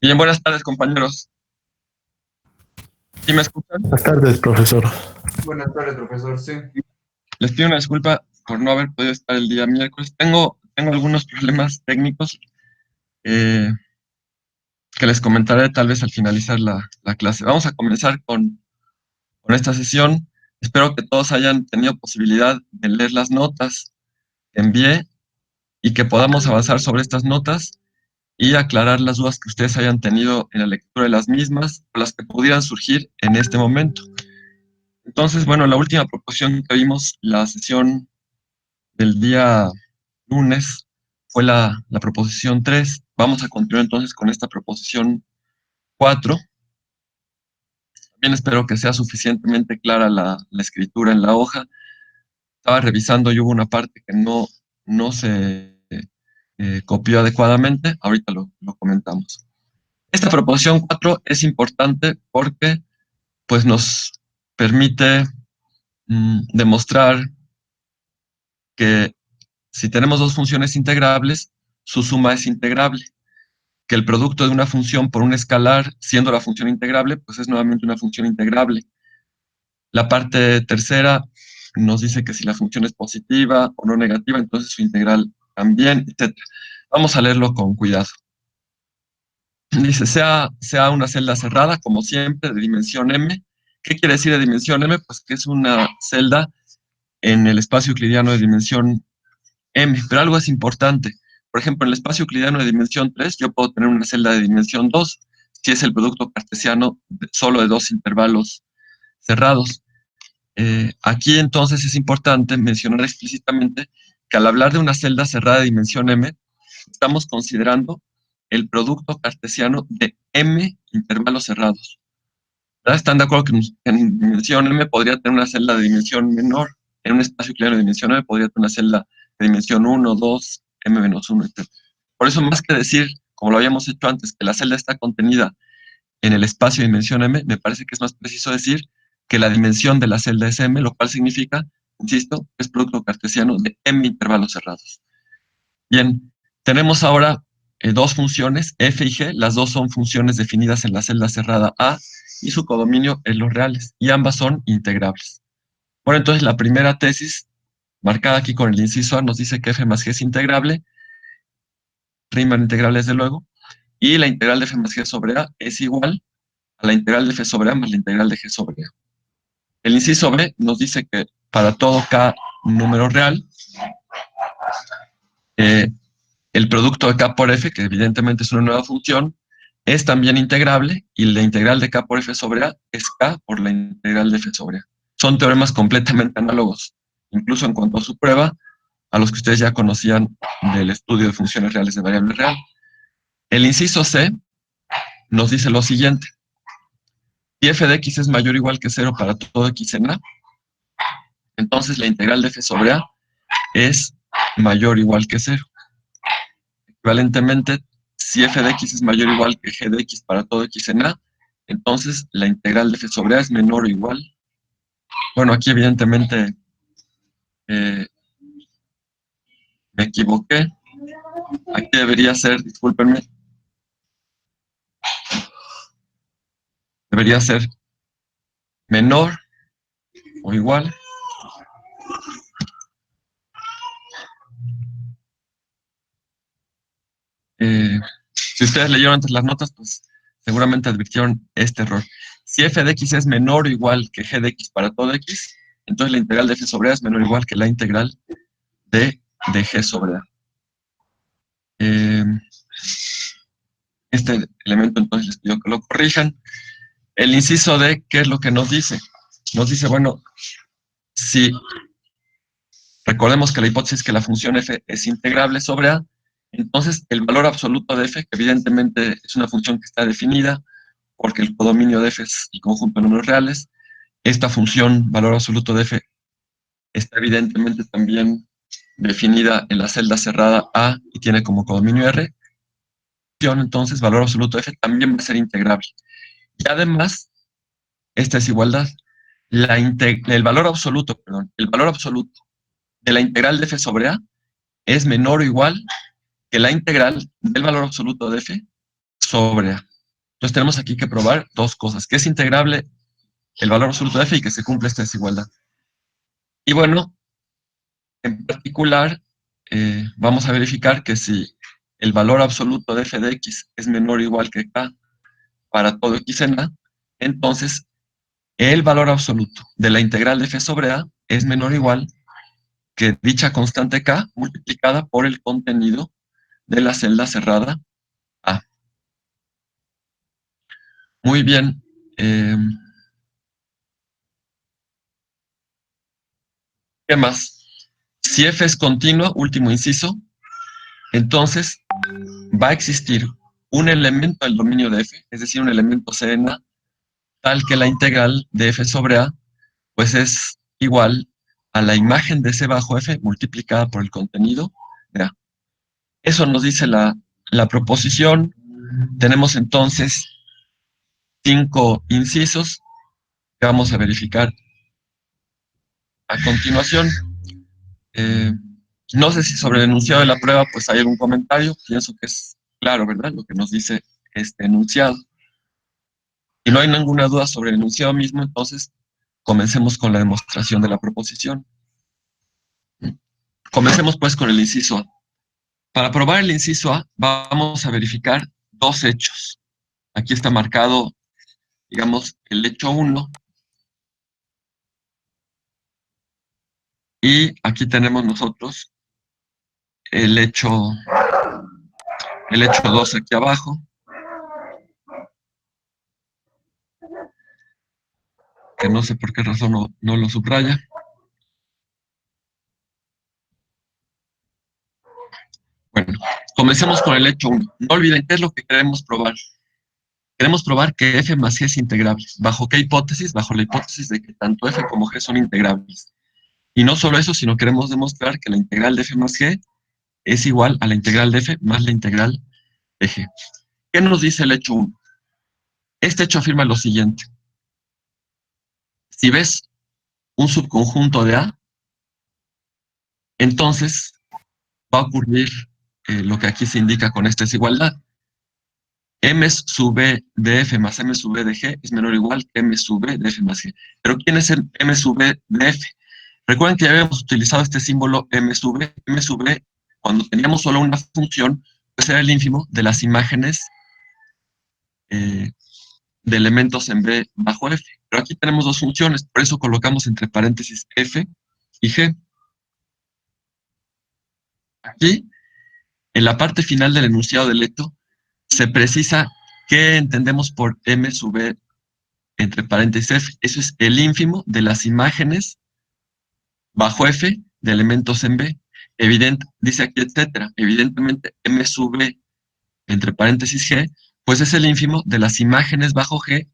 Bien, buenas tardes, compañeros. ¿Sí me escuchan? Buenas tardes, profesor. Buenas tardes, profesor. Sí. Les pido una disculpa por no haber podido estar el día miércoles. Tengo algunos problemas técnicos eh, que les comentaré tal vez al finalizar la clase. Vamos a comenzar con esta sesión. Espero que todos hayan tenido posibilidad de leer las notas que envié y que podamos avanzar sobre estas notas y aclarar las dudas que ustedes hayan tenido en la lectura de las mismas o las que pudieran surgir en este momento. Entonces, bueno, la última proposición que vimos, la sesión del día lunes, fue la proposición 3. Vamos a continuar entonces con esta proposición 4. También espero que sea suficientemente clara la escritura en la hoja. Estaba revisando y hubo una parte que no se copió adecuadamente. Ahorita lo comentamos. Esta proposición 4 es importante porque pues, nos permite demostrar que si tenemos dos funciones integrables, su suma es integrable. Que el producto de una función por un escalar, siendo la función integrable, pues es nuevamente una función integrable. La parte tercera nos dice que si la función es positiva o no negativa, entonces su integral también, etc. Vamos a leerlo con cuidado. Dice, sea una celda cerrada, como siempre, de dimensión m. ¿Qué quiere decir de dimensión m? Pues que es una celda en el espacio euclidiano de dimensión m, pero algo es importante. Por ejemplo, en el espacio euclidiano de dimensión 3, yo puedo tener una celda de dimensión 2, si es el producto cartesiano solo de dos intervalos cerrados. Aquí entonces es importante mencionar explícitamente que al hablar de una celda cerrada de dimensión m, estamos considerando el producto cartesiano de m intervalos cerrados. ¿Verdad? ¿Están de acuerdo que en dimensión m podría tener una celda de dimensión menor? En un espacio euclidiano de dimensión m podría tener una celda de dimensión 1, 2, m-1, etc. Por eso, más que decir, como lo habíamos hecho antes, que la celda está contenida en el espacio de dimensión m, me parece que es más preciso decir que la dimensión de la celda es m, lo cual significa, insisto, que es producto cartesiano de m intervalos cerrados. Bien, tenemos ahora dos funciones, f y g, las dos son funciones definidas en la celda cerrada A y su codominio en los reales, y ambas son integrables. Bueno, entonces la primera tesis, marcada aquí con el inciso A, nos dice que f más g es integrable, Riemann integrable desde luego, y la integral de f más g sobre A es igual a la integral de f sobre A más la integral de g sobre A. El inciso B nos dice que para todo k número real, el producto de k por f, que evidentemente es una nueva función, es también integrable, y la integral de k por f sobre A es k por la integral de f sobre A. Son teoremas completamente análogos, incluso en cuanto a su prueba, a los que ustedes ya conocían del estudio de funciones reales de variable real. El inciso C nos dice lo siguiente. Si f de x es mayor o igual que 0 para todo x en A, entonces la integral de f sobre A es mayor o igual que 0. Equivalentemente, si f de x es mayor o igual que g de x para todo x en A, entonces la integral de f sobre A es menor o igual. Bueno, aquí evidentemente me equivoqué. Aquí debería ser, discúlpenme, debería ser menor o igual. Si ustedes leyeron antes las notas, pues seguramente advirtieron este error. Si f de x es menor o igual que g de x para todo x, entonces la integral de f sobre A es menor o igual que la integral de g sobre A. Este elemento entonces les pido que lo corrijan. El inciso D, ¿qué es lo que nos dice? Nos dice, bueno, si recordemos que la hipótesis es que la función f es integrable sobre A, entonces el valor absoluto de f, que evidentemente es una función que está definida, porque el codominio de f es el conjunto de números reales, esta función, valor absoluto de f, está evidentemente también definida en la celda cerrada A y tiene como codominio R, entonces valor absoluto de f también va a ser integrable. Y además, esta desigualdad, el valor absoluto de la integral de f sobre A es menor o igual que la integral del valor absoluto de f sobre A. Entonces tenemos aquí que probar dos cosas, que es integrable el valor absoluto de f y que se cumple esta desigualdad. Y bueno, en particular, vamos a verificar que si el valor absoluto de f de x es menor o igual que k para todo x en a, entonces el valor absoluto de la integral de f sobre a es menor o igual que dicha constante k multiplicada por el contenido de la celda cerrada a. Muy bien. ¿Qué más? Si f es continuo, último inciso, entonces va a existir un elemento del dominio de f, es decir, un elemento C en A, tal que la integral de f sobre a, pues es igual a la imagen de C bajo f multiplicada por el contenido de A. Eso nos dice la proposición. Tenemos entonces 5 incisos que vamos a verificar a continuación. Eh, no sé si sobre el enunciado de la prueba pues hay algún comentario. Pienso que es claro, ¿verdad? Lo que nos dice este enunciado. Si no hay ninguna duda sobre el enunciado mismo, entonces comencemos con la demostración de la proposición. Comencemos pues con el inciso A. Para probar el inciso A, vamos a verificar dos hechos. Aquí está marcado, digamos, el hecho 1. Y aquí tenemos nosotros el hecho 2 aquí abajo, que no sé por qué razón no lo subraya. Bueno, comencemos con el hecho 1. No olviden qué es lo que queremos probar. Queremos probar que f más g es integrable. ¿Bajo qué hipótesis? Bajo la hipótesis de que tanto f como g son integrables. Y no solo eso, sino queremos demostrar que la integral de f más g es igual a la integral de f más la integral de g. ¿Qué nos dice el hecho 1? Este hecho afirma lo siguiente. Si ves un subconjunto de A, entonces va a ocurrir lo que aquí se indica con esta desigualdad. M sub b de f más m sub b de g es menor o igual que m sub b de f más g. ¿Pero quién es el m sub b de f? Recuerden que ya habíamos utilizado este símbolo m sub b. M sub b, cuando teníamos solo una función, pues era el ínfimo de las imágenes de elementos en b bajo f. Pero aquí tenemos dos funciones, por eso colocamos entre paréntesis f y g. Aquí, en la parte final del enunciado del hecho, se precisa qué entendemos por m sub b entre paréntesis f. Eso es el ínfimo de las imágenes bajo f de elementos en b. Dice aquí, etcétera. Evidentemente, m sub b entre paréntesis g, pues es el ínfimo de las imágenes bajo g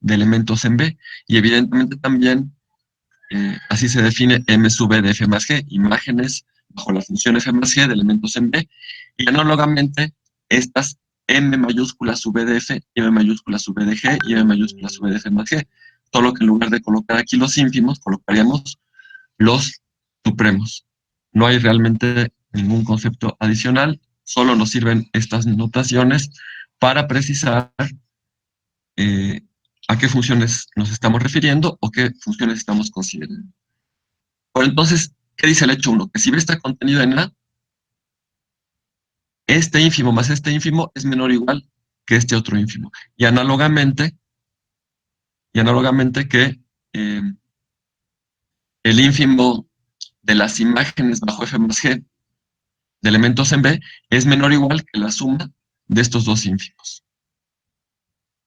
de elementos en b. Y evidentemente también, así se define m sub b de f más g, imágenes bajo la función f más g de elementos en b. Y análogamente, estas m mayúscula sub b de f, m mayúscula sub b de g y m mayúscula sub b de f más g. Solo que en lugar de colocar aquí los ínfimos, colocaríamos los supremos. No hay realmente ningún concepto adicional, solo nos sirven estas notaciones para precisar a qué funciones nos estamos refiriendo o qué funciones estamos considerando. Bueno, entonces, ¿qué dice el hecho 1? Que si B está contenido en A, este ínfimo más este ínfimo es menor o igual que este otro ínfimo. Y análogamente que el ínfimo de las imágenes bajo F más G de elementos en B es menor o igual que la suma de estos dos ínfimos.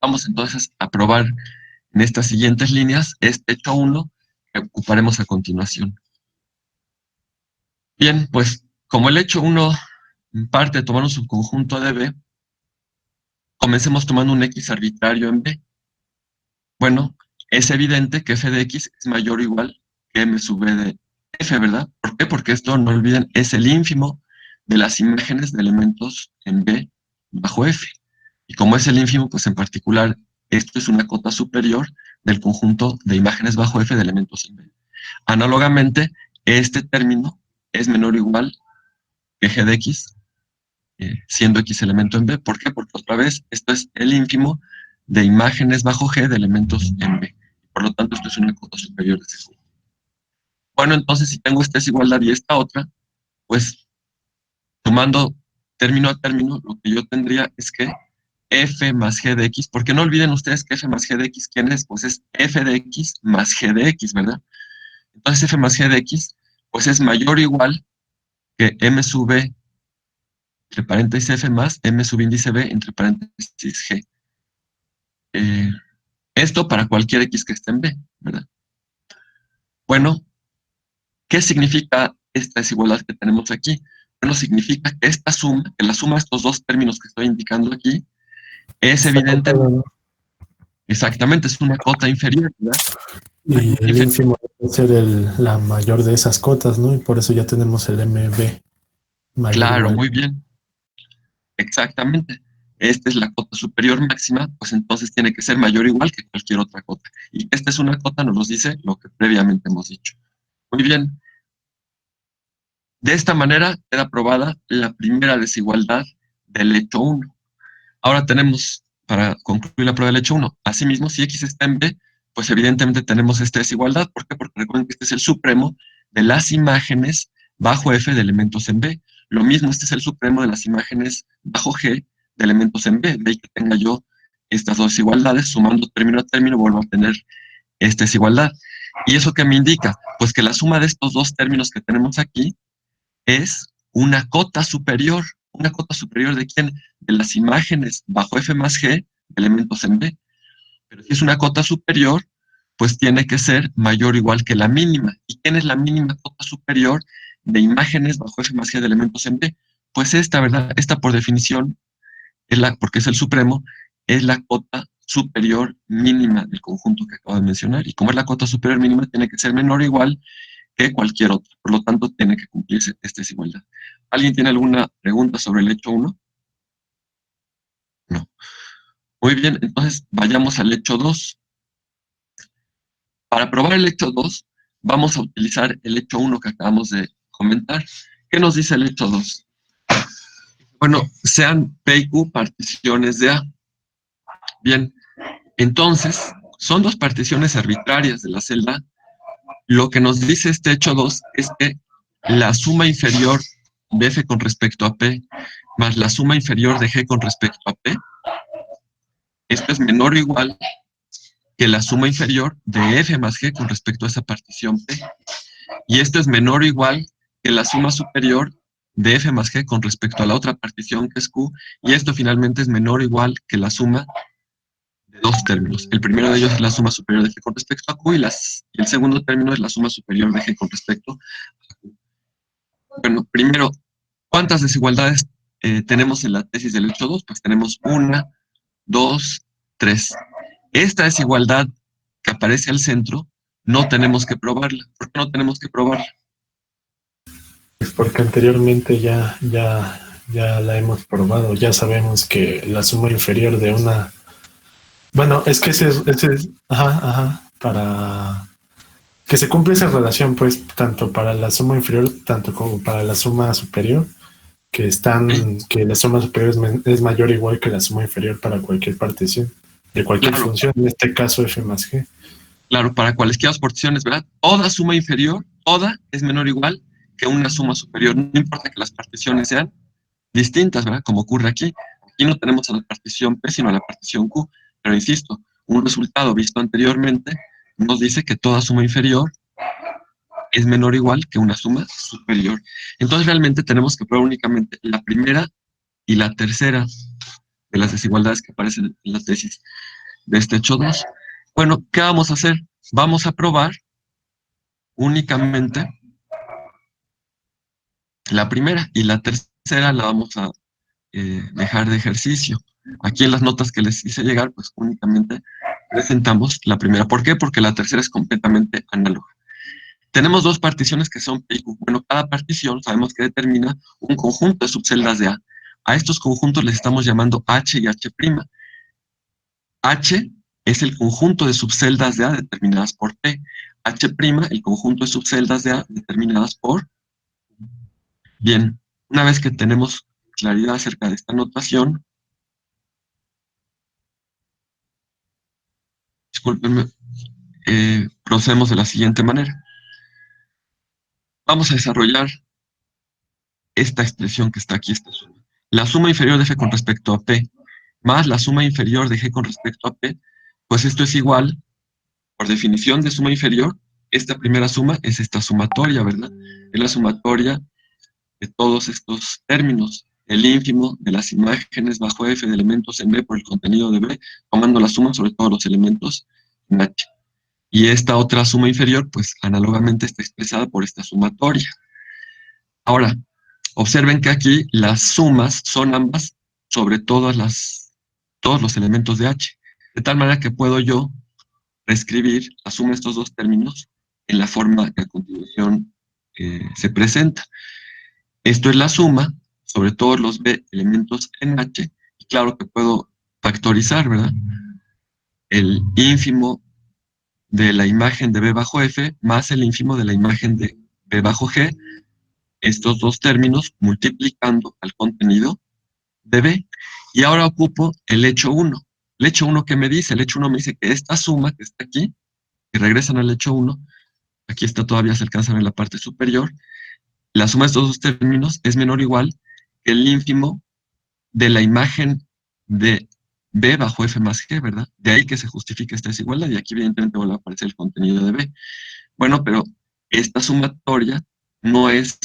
Vamos entonces a probar en estas siguientes líneas este hecho 1 que ocuparemos a continuación. Bien, pues como el hecho 1 parte de tomar un subconjunto de B, comencemos tomando un X arbitrario en B. Bueno, es evidente que f de X es mayor o igual que m sub b de f, ¿verdad? ¿Por qué? Porque esto, no olviden, es el ínfimo de las imágenes de elementos en B bajo f. Y como es el ínfimo, pues en particular, esto es una cota superior del conjunto de imágenes bajo f de elementos en B. Análogamente, este término es menor o igual que g de X siendo X elemento en B. ¿Por qué? Porque otra vez esto es el ínfimo de imágenes bajo G de elementos en B. Por lo tanto, esto es una cota superior de ese conjunto. Bueno, entonces si tengo esta desigualdad y esta otra, pues sumando término a término, lo que yo tendría es que f más g de x, porque no olviden ustedes que f más g de x, ¿quién es? Pues es f de x más g de x, ¿verdad? Entonces f más g de x, pues es mayor o igual que m sub b, entre paréntesis f más m subíndice b, entre paréntesis g. Eh, Esto para cualquier x que esté en b, ¿verdad? Bueno, ¿qué significa esta desigualdad que tenemos aquí? Bueno, significa que esta suma, que la suma de estos dos términos que estoy indicando aquí, es Está evidente, acotada, ¿no? exactamente, es una cota inferior, ¿verdad? Una Y cota el inferior. ínfimo debe ser la mayor de esas cotas, ¿no? Y por eso ya tenemos el MB mayor o Claro, igual. muy bien, exactamente. Esta es la cota superior máxima, pues entonces tiene que ser mayor o igual que cualquier otra cota. Y esta es una cota, nos dice lo que previamente hemos dicho. Muy bien. De esta manera queda aprobada la primera desigualdad del hecho 1. Ahora tenemos, para concluir la prueba del hecho 1, asimismo, si x está en B, pues evidentemente tenemos esta desigualdad. ¿Por qué? Porque recuerden que este es el supremo de las imágenes bajo F de elementos en B. Lo mismo, este es el supremo de las imágenes bajo G de elementos en B. De ahí que tenga yo estas dos desigualdades, sumando término a término, vuelvo a tener esta desigualdad. ¿Y eso qué me indica? Pues que la suma de estos dos términos que tenemos aquí es una cota superior. ¿Una cota superior de quién? De las imágenes bajo F más G de elementos en B. Pero si es una cota superior, pues tiene que ser mayor o igual que la mínima. ¿Y quién es la mínima cota superior de imágenes bajo F más G de elementos en B? Pues esta, ¿verdad? Esta por definición, porque es el supremo, es la cota superior mínima del conjunto que acabo de mencionar. Y como es la cota superior mínima, tiene que ser menor o igual que cualquier otro. Por lo tanto, tiene que cumplirse esta desigualdad. ¿Alguien tiene alguna pregunta sobre el hecho 1? No. Muy bien, entonces vayamos al hecho 2. Para probar el hecho 2, vamos a utilizar el hecho 1 que acabamos de comentar. ¿Qué nos dice el hecho 2? Bueno, sean P y Q particiones de A. Bien, entonces, son dos particiones arbitrarias de la celda. Lo que nos dice este hecho 2 es que la suma inferior de F con respecto a P más la suma inferior de G con respecto a P, esto es menor o igual que la suma inferior de F más G con respecto a esa partición P. Y esto es menor o igual que la suma superior de F más G con respecto a la otra partición que es Q. Y esto finalmente es menor o igual que la suma de dos términos. El primero de ellos es la suma superior de G con respecto a Q y el segundo término es la suma superior de G con respecto a Q. Bueno, primero, ¿cuántas desigualdades tenemos en la tesis del hecho 2? Pues tenemos 1, 2, 3. Esta desigualdad que aparece al centro, no tenemos que probarla. ¿Por qué no tenemos que probarla? Pues porque anteriormente ya la hemos probado. Ya sabemos que la suma inferior de una. Bueno, es que ajá, para que se cumpla esa relación, pues, tanto para la suma inferior, tanto como para la suma superior, ¿Sí? que la suma superior es mayor o igual que la suma inferior para cualquier partición, de cualquier Claro, función, en este caso F más G. claro, para cualesquiera particiones, ¿verdad? Toda suma inferior, toda es menor o igual que una suma superior. No importa que las particiones sean distintas, ¿verdad? Como ocurre aquí. Aquí no tenemos a la partición P, sino a la partición Q. Pero insisto, un resultado visto anteriormente nos dice que toda suma inferior es menor o igual que una suma superior. Entonces realmente tenemos que probar únicamente la primera y la tercera de las desigualdades que aparecen en la tesis de este hecho 2. Bueno, ¿qué vamos a hacer? Vamos a probar únicamente la primera y la tercera la vamos a dejar de ejercicio. Aquí en las notas que les hice llegar, pues únicamente presentamos la primera. ¿Por qué? Porque la tercera es completamente análoga. Tenemos dos particiones que son P y Q. Bueno, cada partición sabemos que determina un conjunto de subceldas de A. A estos conjuntos les estamos llamando H y H'. H es el conjunto de subceldas de A determinadas por P. H', el conjunto de subceldas de A determinadas por. Bien, una vez que tenemos claridad acerca de esta notación, discúlpenme, procedemos de la siguiente manera. Vamos a desarrollar esta expresión que está aquí, esta suma. La suma inferior de f con respecto a p más la suma inferior de g con respecto a p, pues esto es igual, por definición de suma inferior, esta primera suma es esta sumatoria, ¿verdad? Es la sumatoria de todos estos términos, el ínfimo de las imágenes bajo f de elementos en B por el contenido de B, tomando la suma sobre todos los elementos en H. Y esta otra suma inferior, pues análogamente está expresada por esta sumatoria. Ahora, observen que aquí las sumas son ambas sobre todos los elementos de H, de tal manera que puedo yo reescribir la suma de estos dos términos en la forma que a continuación se presenta. Esto es la suma sobre todos los B elementos en H, y claro que puedo factorizar, ¿verdad? El ínfimo de la imagen de B bajo F más el ínfimo de la imagen de B bajo G, estos dos términos multiplicando al contenido de B. Y ahora ocupo el hecho 1. El hecho 1, ¿qué me dice? El hecho 1 me dice que esta suma que está aquí, que regresan al hecho 1, aquí está todavía, se alcanza a ver en la parte superior, la suma de estos dos términos es menor o igual que el ínfimo de la imagen de B bajo F más G, ¿verdad? De ahí que se justifica esta desigualdad, y aquí evidentemente vuelve a aparecer el contenido de B. Bueno, pero esta sumatoria no es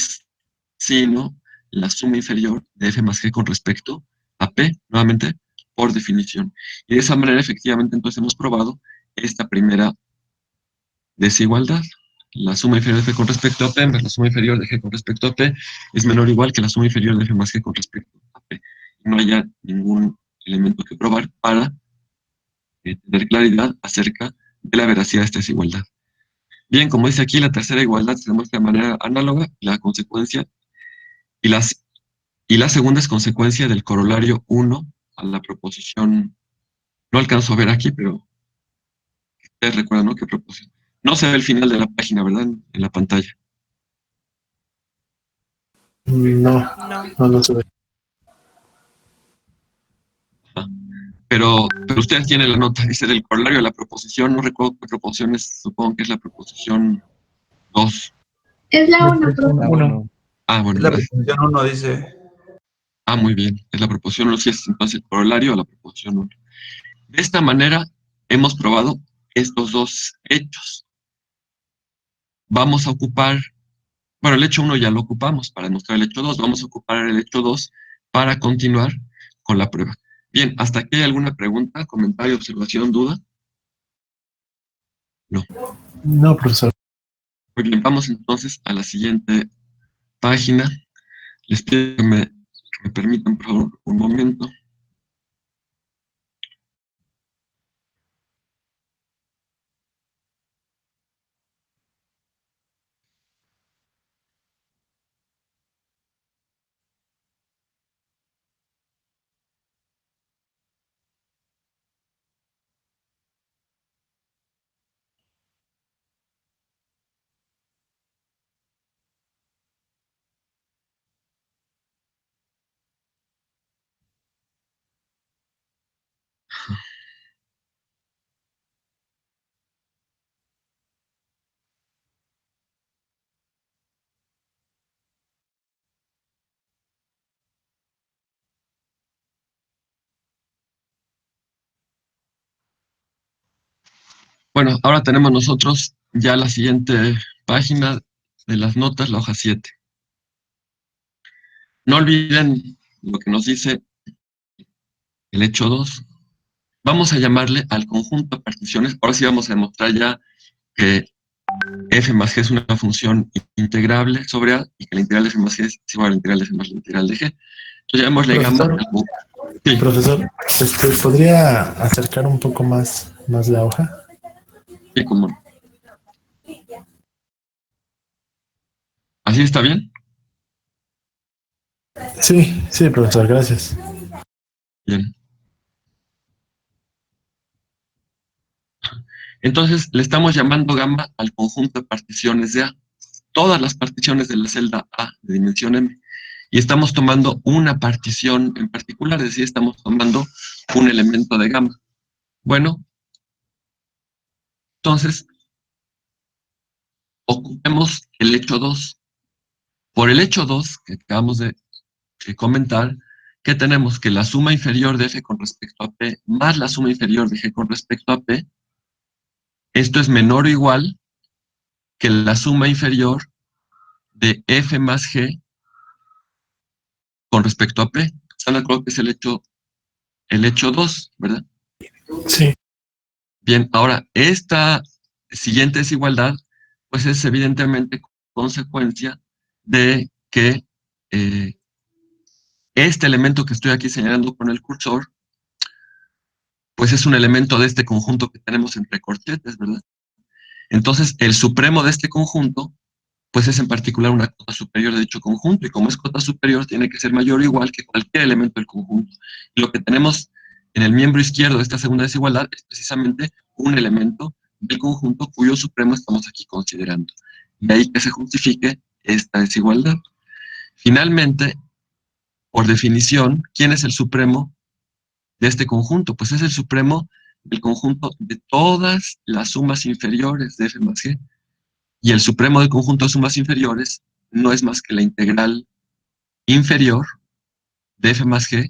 sino la suma inferior de F más G con respecto a P, nuevamente, por definición. Y de esa manera, efectivamente, entonces hemos probado esta primera desigualdad. La suma inferior de F con respecto a P más la suma inferior de G con respecto a P es menor o igual que la suma inferior de F más G con respecto a P. No haya ningún elemento que probar para tener claridad acerca de la veracidad de esta desigualdad. Bien, como dice aquí, la tercera igualdad se demuestra de manera análoga, la consecuencia, y la segunda es consecuencia del corolario 1 a la proposición. No alcanzo a ver aquí, pero ustedes recuerdan, ¿no? ¿Qué proposición? No se ve el final de la página, ¿verdad? En la pantalla. No, no se ve. Ah, pero ustedes tienen la nota, dice del corolario de la proposición, no recuerdo qué proposición es, supongo que es la proposición 2. Es la 1, Uno. Ah, bueno, Es la gracias. proposición 1, dice. Ah, muy bien, es la proposición 1, sí es entonces el corolario a la proposición 1. De esta manera hemos probado estos dos hechos. Vamos a ocupar, bueno, el hecho 1 ya lo ocupamos para demostrar el hecho 2, vamos a ocupar el hecho 2 para continuar con la prueba. Bien, ¿hasta aquí hay alguna pregunta, comentario, observación, duda? No. No, profesor. Muy bien, vamos entonces a la siguiente página. Les pido que me permitan, por favor, un momento. Bueno, ahora tenemos nosotros ya la siguiente página de las notas, la hoja 7. No olviden lo que nos dice el hecho 2. Vamos a llamarle al conjunto de particiones. Ahora sí vamos a demostrar ya que f más g es una función integrable sobre A y que la integral de f más g es igual a la integral de f más la integral de g. Entonces llamémosle gamma. Sí, Profesor, ¿podría acercar un poco más la hoja? sí, como no. ¿Así está bien? Sí, profesor, gracias. Bien. Entonces le estamos llamando gamma al conjunto de particiones de A. Todas las particiones de la celda A de dimensión m. y estamos tomando una partición en particular, es decir, estamos tomando un elemento de gamma. Bueno, entonces, ocupemos el hecho 2. Por el hecho 2 que acabamos de comentar, que tenemos que la suma inferior de f con respecto a p más la suma inferior de g con respecto a p, esto es menor o igual que la suma inferior de f más g con respecto a p. ¿Están de acuerdo que es el hecho 2, verdad? Sí. Bien, ahora, esta siguiente desigualdad, pues es evidentemente consecuencia de que este elemento que estoy aquí señalando con el cursor, pues es un elemento de este conjunto que tenemos entre corchetes, ¿verdad? Entonces, el supremo de este conjunto, pues es en particular una cota superior de dicho conjunto, y como es cota superior, tiene que ser mayor o igual que cualquier elemento del conjunto. Y lo que tenemos en el miembro izquierdo de esta segunda desigualdad es precisamente un elemento del conjunto cuyo supremo estamos aquí considerando. De ahí que se justifique esta desigualdad. Finalmente, por definición, ¿quién es el supremo de este conjunto? Pues es el supremo del conjunto de todas las sumas inferiores de f más g. Y el supremo del conjunto de sumas inferiores no es más que la integral inferior de f más g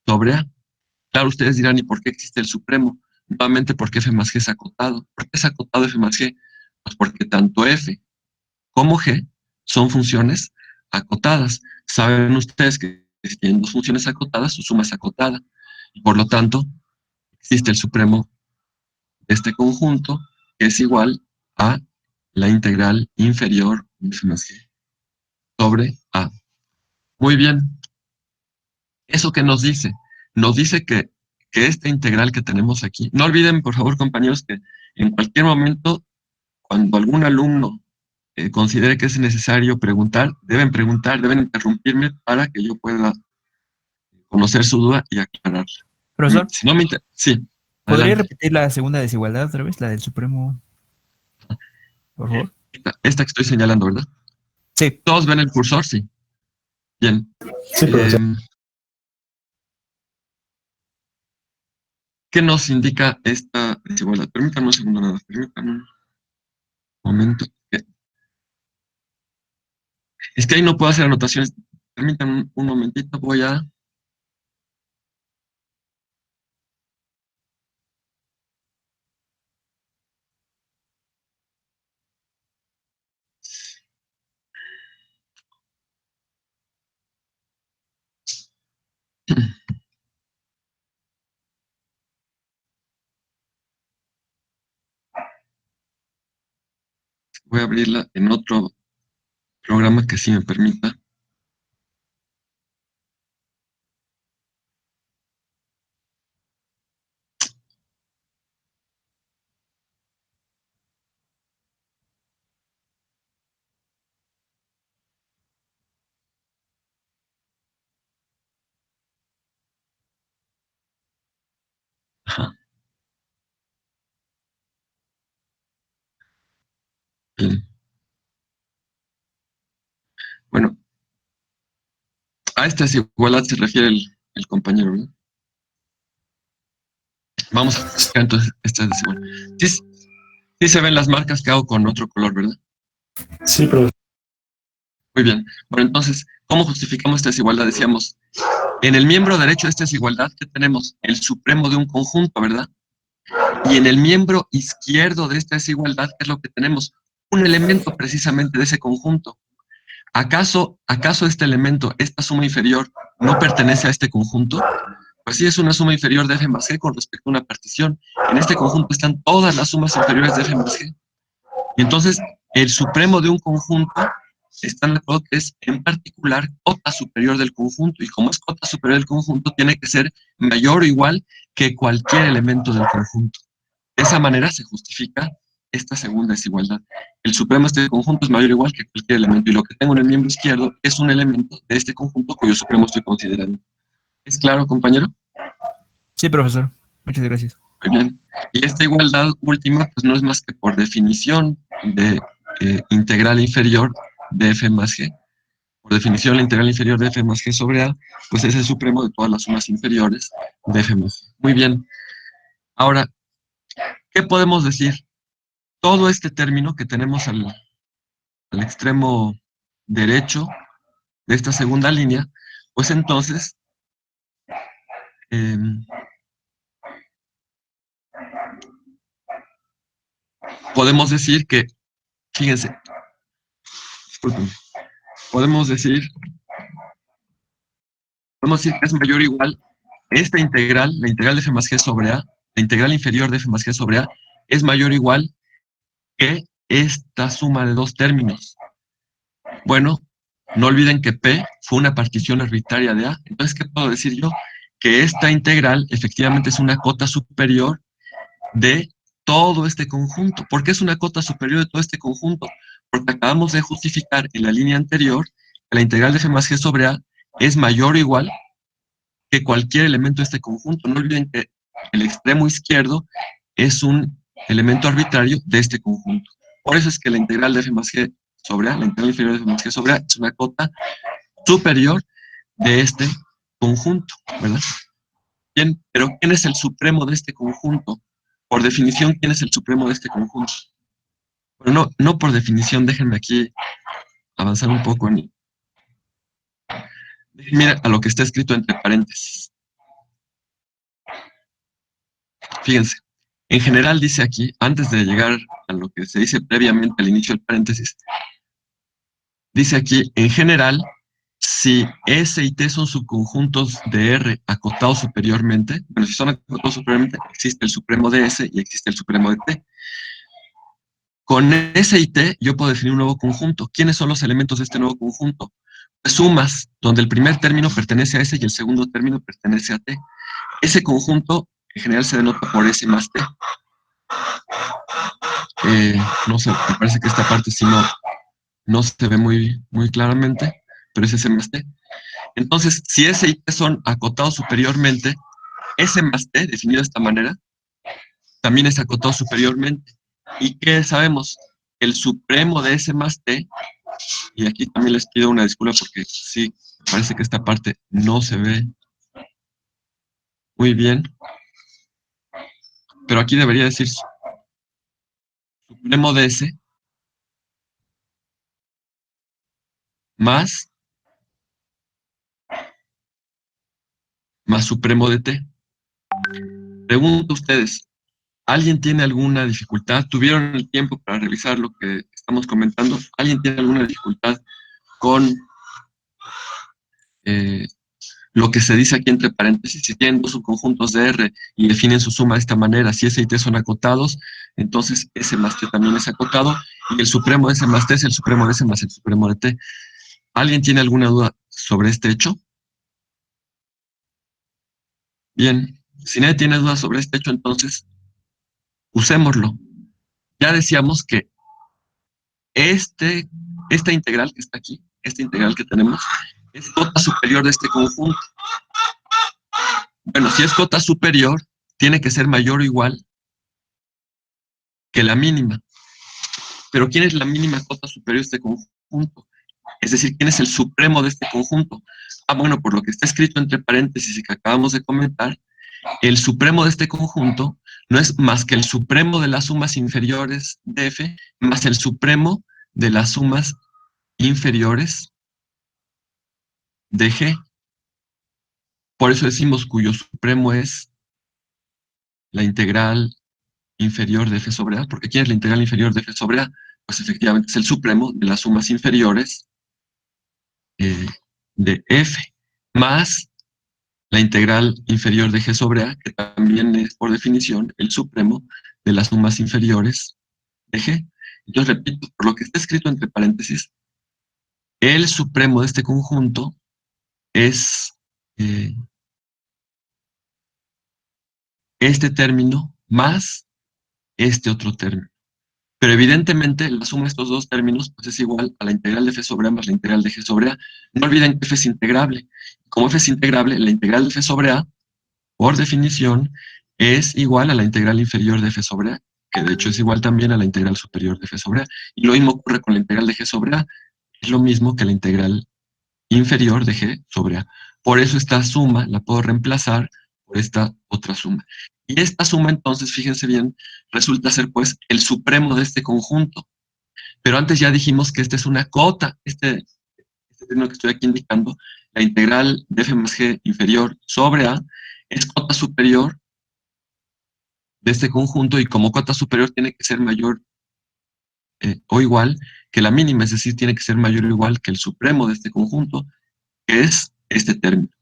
sobre a. Claro, ustedes dirán, ¿y por qué existe el supremo? Nuevamente porque f más g es acotado. ¿Por qué es acotado f más g? Pues porque tanto f como g son funciones acotadas. Saben ustedes que si tienen dos funciones acotadas, su suma es acotada. Y por lo tanto, existe el supremo de este conjunto, que es igual a la integral inferior de f más g sobre a. Muy bien. ¿Eso qué nos dice? Nos dice que esta integral que tenemos aquí, no olviden, por favor, compañeros, que en cualquier momento, cuando algún alumno considere que es necesario preguntar, deben interrumpirme para que yo pueda conocer su duda y aclararla. Profesor, Si no me sí. ¿podría Adelante. repetir la segunda desigualdad otra vez, la del supremo, por favor? Esta que estoy señalando, ¿verdad? Sí. ¿Todos ven el cursor? Sí. Bien. Sí, profesor. ¿Qué nos indica esta desigualdad? Permítanme un segundo nada más. Permítanme un momento. Es que ahí no puedo hacer anotaciones. Permítanme un momentito. Voy a... Voy a abrirla en otro programa que sí me permita. Ajá. Bien. Bueno, a esta desigualdad se refiere el compañero, ¿verdad? Vamos a buscar entonces esta desigualdad. Sí se ven las marcas que hago con otro color, ¿verdad? Sí, profesor. Muy bien. Bueno, entonces, ¿cómo justificamos esta desigualdad? Decíamos, en el miembro derecho de esta desigualdad, ¿qué tenemos? El supremo de un conjunto, ¿verdad? Y en el miembro izquierdo de esta desigualdad, ¿qué es lo que tenemos? Un elemento precisamente de ese conjunto. ¿Acaso este elemento, esta suma inferior, no pertenece a este conjunto? Pues sí, es una suma inferior de f más g con respecto a una partición. En este conjunto están todas las sumas inferiores de f más g. Y entonces, el supremo de un conjunto, están de acuerdo que es en particular cota superior del conjunto. Y como es cota superior del conjunto, tiene que ser mayor o igual que cualquier elemento del conjunto. De esa manera se justifica esta segunda desigualdad. El supremo de este conjunto es mayor o igual que cualquier elemento, y lo que tengo en el miembro izquierdo es un elemento de este conjunto cuyo supremo estoy considerando. ¿Es claro, compañero? Sí, profesor. Muchas gracias. Muy bien. Y esta igualdad última, pues no es más que por definición de integral inferior de f más g. Por definición, la integral inferior de f más g sobre a, pues es el supremo de todas las sumas inferiores de f más g. Muy bien. Ahora, ¿qué podemos decir? Todo este término que tenemos al extremo derecho de esta segunda línea, pues entonces podemos decir que, fíjense, disculpen, podemos decir que es mayor o igual esta integral, la integral de f más g sobre a, la integral inferior de f más g sobre a, es mayor o igual que esta suma de dos términos. Bueno, no olviden que P fue una partición arbitraria de A. Entonces, ¿qué puedo decir yo? Que esta integral efectivamente es una cota superior de todo este conjunto. ¿Por qué es una cota superior de todo este conjunto? Porque acabamos de justificar en la línea anterior que la integral de f más g sobre A es mayor o igual que cualquier elemento de este conjunto. No olviden que el extremo izquierdo es un elemento arbitrario de este conjunto. Por eso es que la integral de f más g sobre A, la integral inferior de f más g sobre A, es una cota superior de este conjunto, ¿verdad? Bien, pero ¿quién es el supremo de este conjunto? Por definición, ¿quién es el supremo de este conjunto? Bueno, no por definición, déjenme aquí avanzar un poco. Mira a lo que está escrito entre paréntesis. Fíjense, en general dice aquí, antes de llegar a lo que se dice previamente al inicio del paréntesis, dice aquí, en general, si S y T son subconjuntos de R acotados superiormente, bueno, si son acotados superiormente, existe el supremo de S y existe el supremo de T. Con S y T yo puedo definir un nuevo conjunto. ¿Quiénes son los elementos de este nuevo conjunto? Pues sumas, donde el primer término pertenece a S y el segundo término pertenece a T. Ese conjunto en general se denota por S más T. No sé, me parece que esta parte sí no se ve muy claramente, pero es S más T. Entonces, si S y T son acotados superiormente, S más T, definido de esta manera, también es acotado superiormente. ¿Y qué sabemos? El supremo de S más T, y aquí también les pido una disculpa porque sí, parece que esta parte no se ve muy bien, pero aquí debería decir supremo de S más supremo de T. Pregunto a ustedes, ¿alguien tiene alguna dificultad? ¿Tuvieron el tiempo para revisar lo que estamos comentando? ¿Alguien tiene alguna dificultad con lo que se dice aquí entre paréntesis? Si tienen dos subconjuntos de R y definen su suma de esta manera, si S y T son acotados, entonces S más T también es acotado, y el supremo de S más T es el supremo de S más el supremo de T. ¿Alguien tiene alguna duda sobre este hecho? Bien, si nadie tiene dudas sobre este hecho, entonces usémoslo. Ya decíamos que esta integral que está aquí, esta integral que tenemos, es cota superior de este conjunto. Bueno, si es cota superior, tiene que ser mayor o igual que la mínima. Pero ¿quién es la mínima cota superior de este conjunto? Es decir, ¿quién es el supremo de este conjunto? Ah, bueno, por lo que está escrito entre paréntesis y que acabamos de comentar, el supremo de este conjunto no es más que el supremo de las sumas inferiores de F más el supremo de las sumas inferiores de G. Por eso decimos cuyo supremo es la integral inferior de F sobre A, porque ¿quién es la integral inferior de F sobre A? Pues efectivamente es el supremo de las sumas inferiores de F, más la integral inferior de G sobre A, que también es, por definición, el supremo de las sumas inferiores de G. Entonces, repito, por lo que está escrito entre paréntesis, el supremo de este conjunto es este término más este otro término. Pero evidentemente la suma de estos dos términos pues, es igual a la integral de F sobre A más la integral de G sobre A. No olviden que F es integrable. Como F es integrable, la integral de F sobre A, por definición, es igual a la integral inferior de F sobre A, que de hecho es igual también a la integral superior de F sobre A. Y lo mismo ocurre con la integral de G sobre A. Es lo mismo que la integral inferior de G sobre A. Por eso esta suma la puedo reemplazar por esta otra suma. Y esta suma, entonces, fíjense bien, resulta ser, pues, el supremo de este conjunto. Pero antes ya dijimos que esta es una cota, este término que estoy aquí indicando, la integral de f más g inferior sobre A, es cota superior de este conjunto, y como cota superior tiene que ser mayor o igual que la mínima, es decir, tiene que ser mayor o igual que el supremo de este conjunto, que es este término.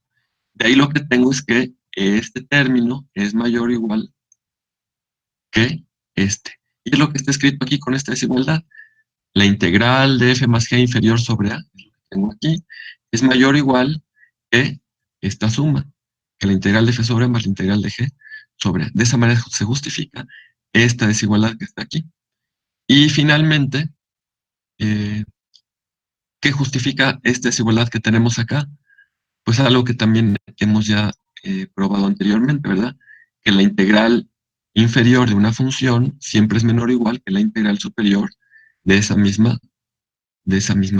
De ahí lo que tengo es que este término es mayor o igual que este. Y es lo que está escrito aquí con esta desigualdad. La integral de f más g inferior sobre A, es lo que tengo aquí, es mayor o igual que esta suma, que la integral de f sobre A más la integral de g sobre A. De esa manera se justifica esta desigualdad que está aquí. Y finalmente, ¿qué justifica esta desigualdad que tenemos acá? Pues algo que también hemos ya probado anteriormente, ¿verdad? Que la integral inferior de una función siempre es menor o igual que la integral superior de esa misma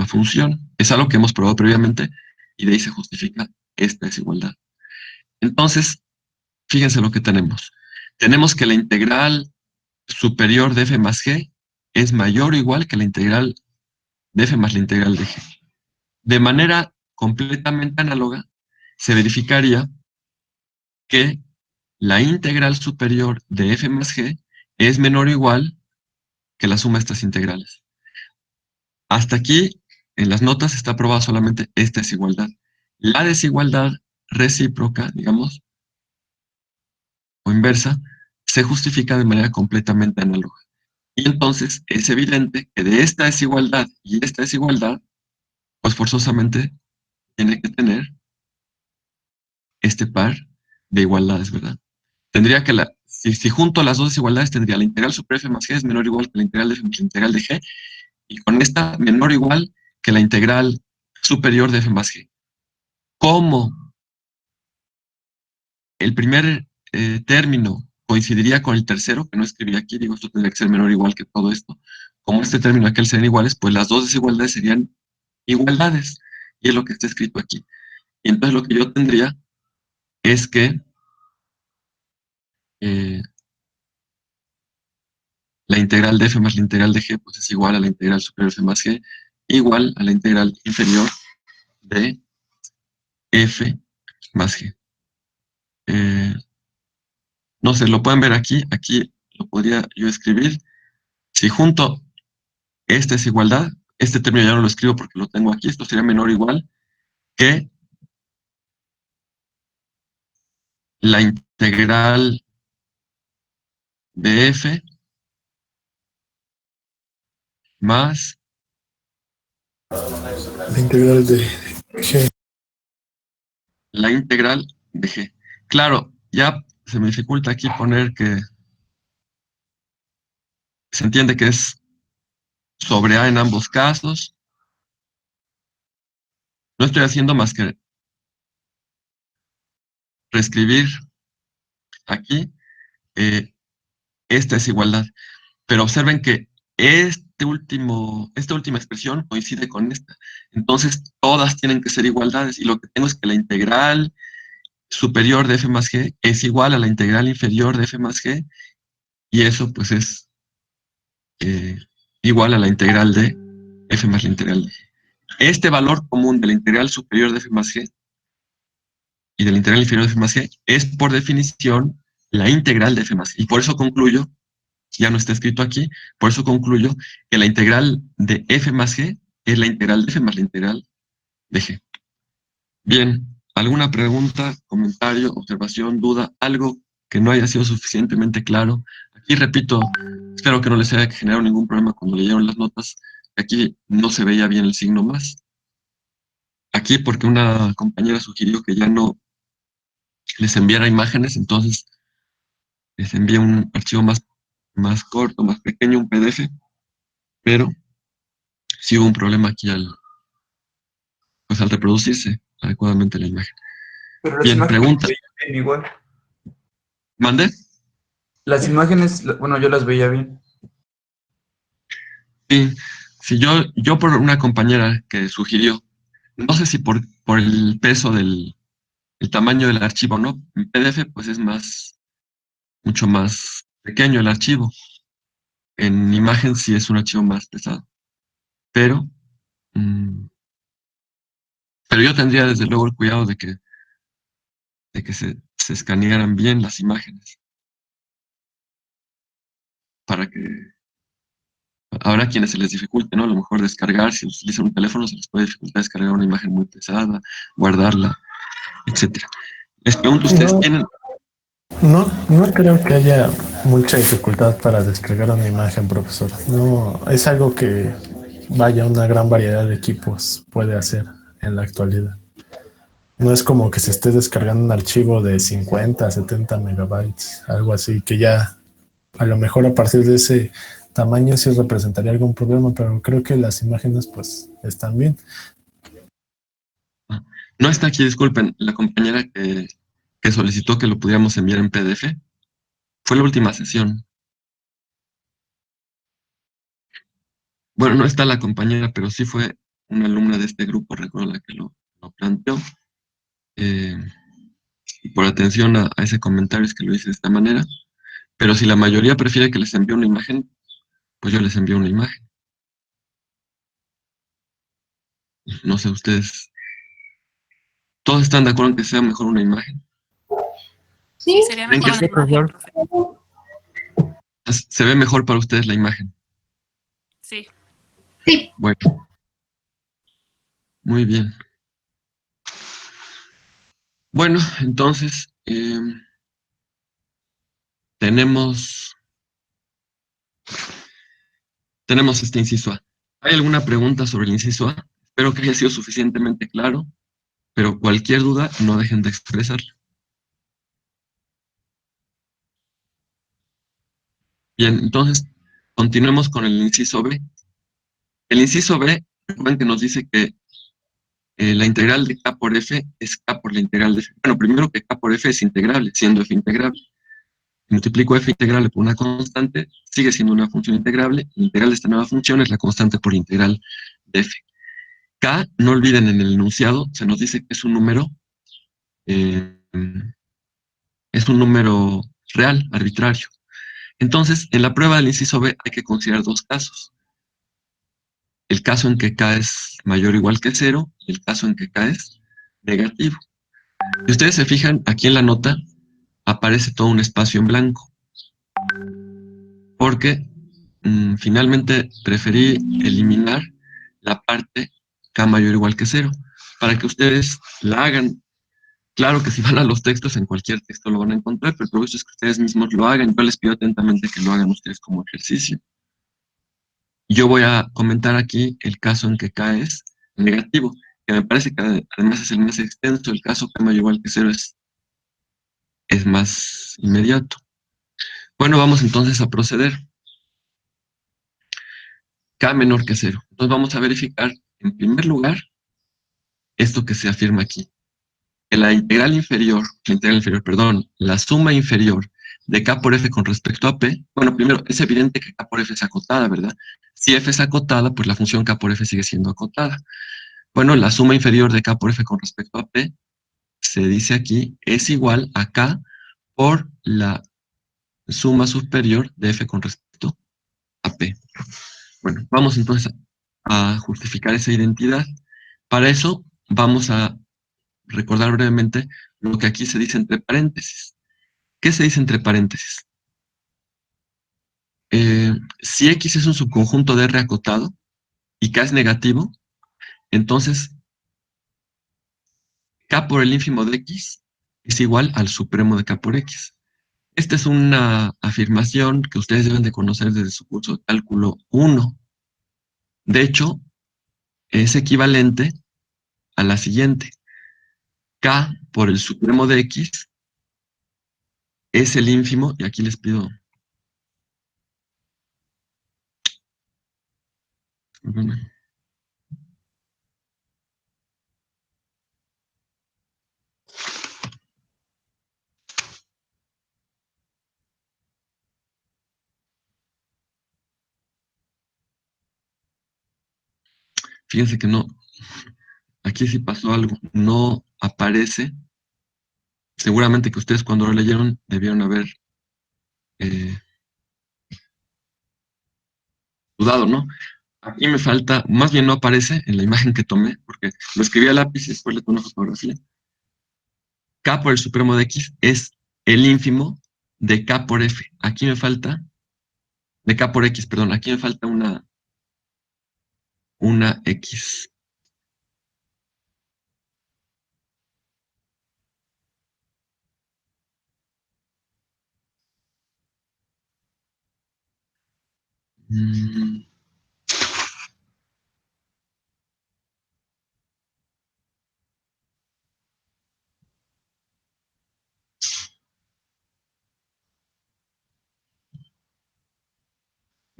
función. Es algo que hemos probado previamente y de ahí se justifica esta desigualdad. Entonces, fíjense lo que tenemos. Tenemos que la integral superior de f más g es mayor o igual que la integral de f más la integral de g. De manera completamente análoga, se verificaría que la integral superior de f más g es menor o igual que la suma de estas integrales. Hasta aquí, en las notas está probada solamente esta desigualdad. La desigualdad recíproca, digamos, o inversa, se justifica de manera completamente análoga. Y entonces es evidente que de esta desigualdad y esta desigualdad, pues forzosamente tiene que tener este par de igualdades, ¿verdad? Tendría que si junto las dos desigualdades, tendría la integral sobre f más g es menor o igual que la integral de f más la integral de g, y con esta menor o igual que la integral superior de f más g. Como el primer término coincidiría con el tercero, que no escribí aquí, digo, esto tendría que ser menor o igual que todo esto. Como este término y aquel serían iguales, pues las dos desigualdades serían igualdades, y es lo que está escrito aquí. Y entonces lo que yo tendría es que la integral de f más la integral de g pues es igual a la integral superior de f más g, igual a la integral inferior de f más g. No sé, lo pueden ver aquí lo podría yo escribir. Si junto esta desigualdad, este término ya no lo escribo porque lo tengo aquí, esto sería menor o igual que la integral de f más La integral de G. la integral de g. Claro, ya se me dificulta aquí poner que se entiende que es sobre A en ambos casos. No estoy haciendo más que reescribir aquí esta desigualdad. Pero observen que esta última expresión coincide con esta. Entonces, todas tienen que ser igualdades. Y lo que tengo es que la integral superior de f más g es igual a la integral inferior de f más g. Y eso, pues, es igual a la integral de f más la integral de g. Este valor común de la integral superior de f más g y de la integral inferior de f más g es, por definición, la integral de f más g. Y por eso concluyo, ya no está escrito aquí, por eso concluyo que la integral de f más g es la integral de f más la integral de g. Bien, ¿alguna pregunta, comentario, observación, duda, algo que no haya sido suficientemente claro? Aquí repito, espero que no les haya generado ningún problema cuando leyeron las notas. Aquí no se veía bien el signo más. Aquí porque una compañera sugirió que ya no les enviara imágenes, entonces les envié un archivo más corto, más pequeño, un PDF, pero sí hubo un problema aquí al reproducirse adecuadamente la imagen. Pero las Bien, imágenes pregunta. se veían bien igual. ¿Mande? Las imágenes, bueno, yo las veía bien. Sí, yo por una compañera que sugirió No sé si por el peso el tamaño del archivo, ¿no? En PDF, pues es mucho más pequeño el archivo. En imagen sí es un archivo más pesado. Pero, mm, pero yo tendría desde luego el cuidado de que se escanearan bien las imágenes para que habrá quienes se les dificulte, ¿no? A lo mejor descargar, si utilizan un teléfono, se les puede dificultar descargar una imagen muy pesada, guardarla, etcétera. Les pregunto, ¿ustedes No, tienen? no creo que haya mucha dificultad para descargar una imagen, profesor. No, es algo que, vaya, una gran variedad de equipos puede hacer en la actualidad. No es como que se esté descargando un archivo de 50, 70 megabytes, algo así, que ya a lo mejor a partir de ese tamaño sí representaría algún problema, pero creo que las imágenes pues están bien. No está aquí, disculpen, la compañera que solicitó que lo pudiéramos enviar en PDF. Fue la última sesión. Bueno, no está la compañera, pero sí fue una alumna de este grupo, recuerdo la que lo planteó. Eh, y por atención a ese comentario es que lo hice de esta manera. Pero si la mayoría prefiere que les envíe una imagen, pues yo les envío una imagen. No sé, ustedes, ¿todos están de acuerdo en que sea mejor una imagen? Sí, sería ¿Creen mejor que una imagen, profe. se ve mejor para ustedes la imagen? Sí. Bueno, muy bien. Bueno, entonces tenemos, tenemos este inciso A. ¿Hay alguna pregunta sobre el inciso A? Espero que haya sido suficientemente claro, pero cualquier duda no dejen de expresarla. Bien, entonces continuemos con el inciso B. El inciso B, recuerden que nos dice que la integral de K por F es K por la integral de F. Bueno, primero que K por F es integrable, siendo F integrable. Si multiplico F integrable por una constante, sigue siendo una función integrable. La integral de esta nueva función es la constante por integral de F. K, no olviden en el enunciado, se nos dice que eh, es un número real, arbitrario. Entonces, en la prueba del inciso B hay que considerar dos casos. El caso en que K es mayor o igual que cero y el caso en que K es negativo. Si ustedes se fijan, aquí en la nota aparece todo un espacio en blanco, porque finalmente preferí eliminar la parte K mayor o igual que cero, para que ustedes la hagan. Claro que si van a los textos, en cualquier texto lo van a encontrar, pero el provecho es que ustedes mismos lo hagan. Yo les pido atentamente que lo hagan ustedes como ejercicio. Yo voy a comentar aquí el caso en que K es negativo, que me parece que además es el más extenso. El caso K mayor o igual que cero es más inmediato. Bueno, vamos entonces a proceder. K menor que cero. Entonces vamos a verificar, en primer lugar, esto que se afirma aquí. Que perdón, la suma inferior de K por F con respecto a P, bueno, primero, es evidente que K por F es acotada, ¿verdad? Si F es acotada, pues la función K por F sigue siendo acotada. Bueno, la suma inferior de K por F con respecto a P, se dice aquí, es igual a K por la suma superior de F con respecto a P. Bueno, vamos entonces a justificar esa identidad. Para eso vamos a recordar brevemente lo que aquí se dice entre paréntesis. ¿Qué se dice entre paréntesis? Si X es un subconjunto de R acotado y K es negativo, entonces K por el ínfimo de X es igual al supremo de K por X. Esta es una afirmación que ustedes deben de conocer desde su curso de cálculo 1. De hecho, es equivalente a la siguiente. K por el supremo de X es el ínfimo, y aquí les pido, fíjense que no, aquí sí pasó algo. No aparece. Seguramente que ustedes cuando lo leyeron debieron haber eh, dudado, ¿no? Aquí me falta, más bien no aparece en la imagen que tomé, porque lo escribí a lápiz y después le tomé fotografía. K por el supremo de X es el ínfimo de K por F. Aquí me falta, de K por X, perdón, aquí me falta una X. Mm,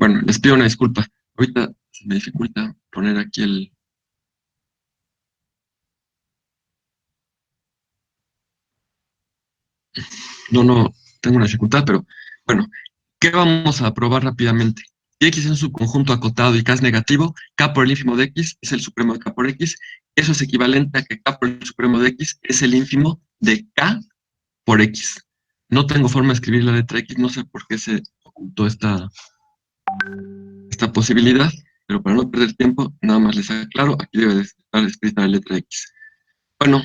Bueno, les pido una disculpa. Ahorita se me dificulta poner aquí el... No, tengo una dificultad, pero bueno, ¿qué vamos a probar rápidamente? Si X es un subconjunto acotado y K es negativo, K por el ínfimo de X es el supremo de K por X. Eso es equivalente a que K por el supremo de X es el ínfimo de K por X. No tengo forma de escribir la letra X, no sé por qué se ocultó esta posibilidad, pero para no perder tiempo, nada más les aclaro, aquí debe de estar escrita la letra X. Bueno,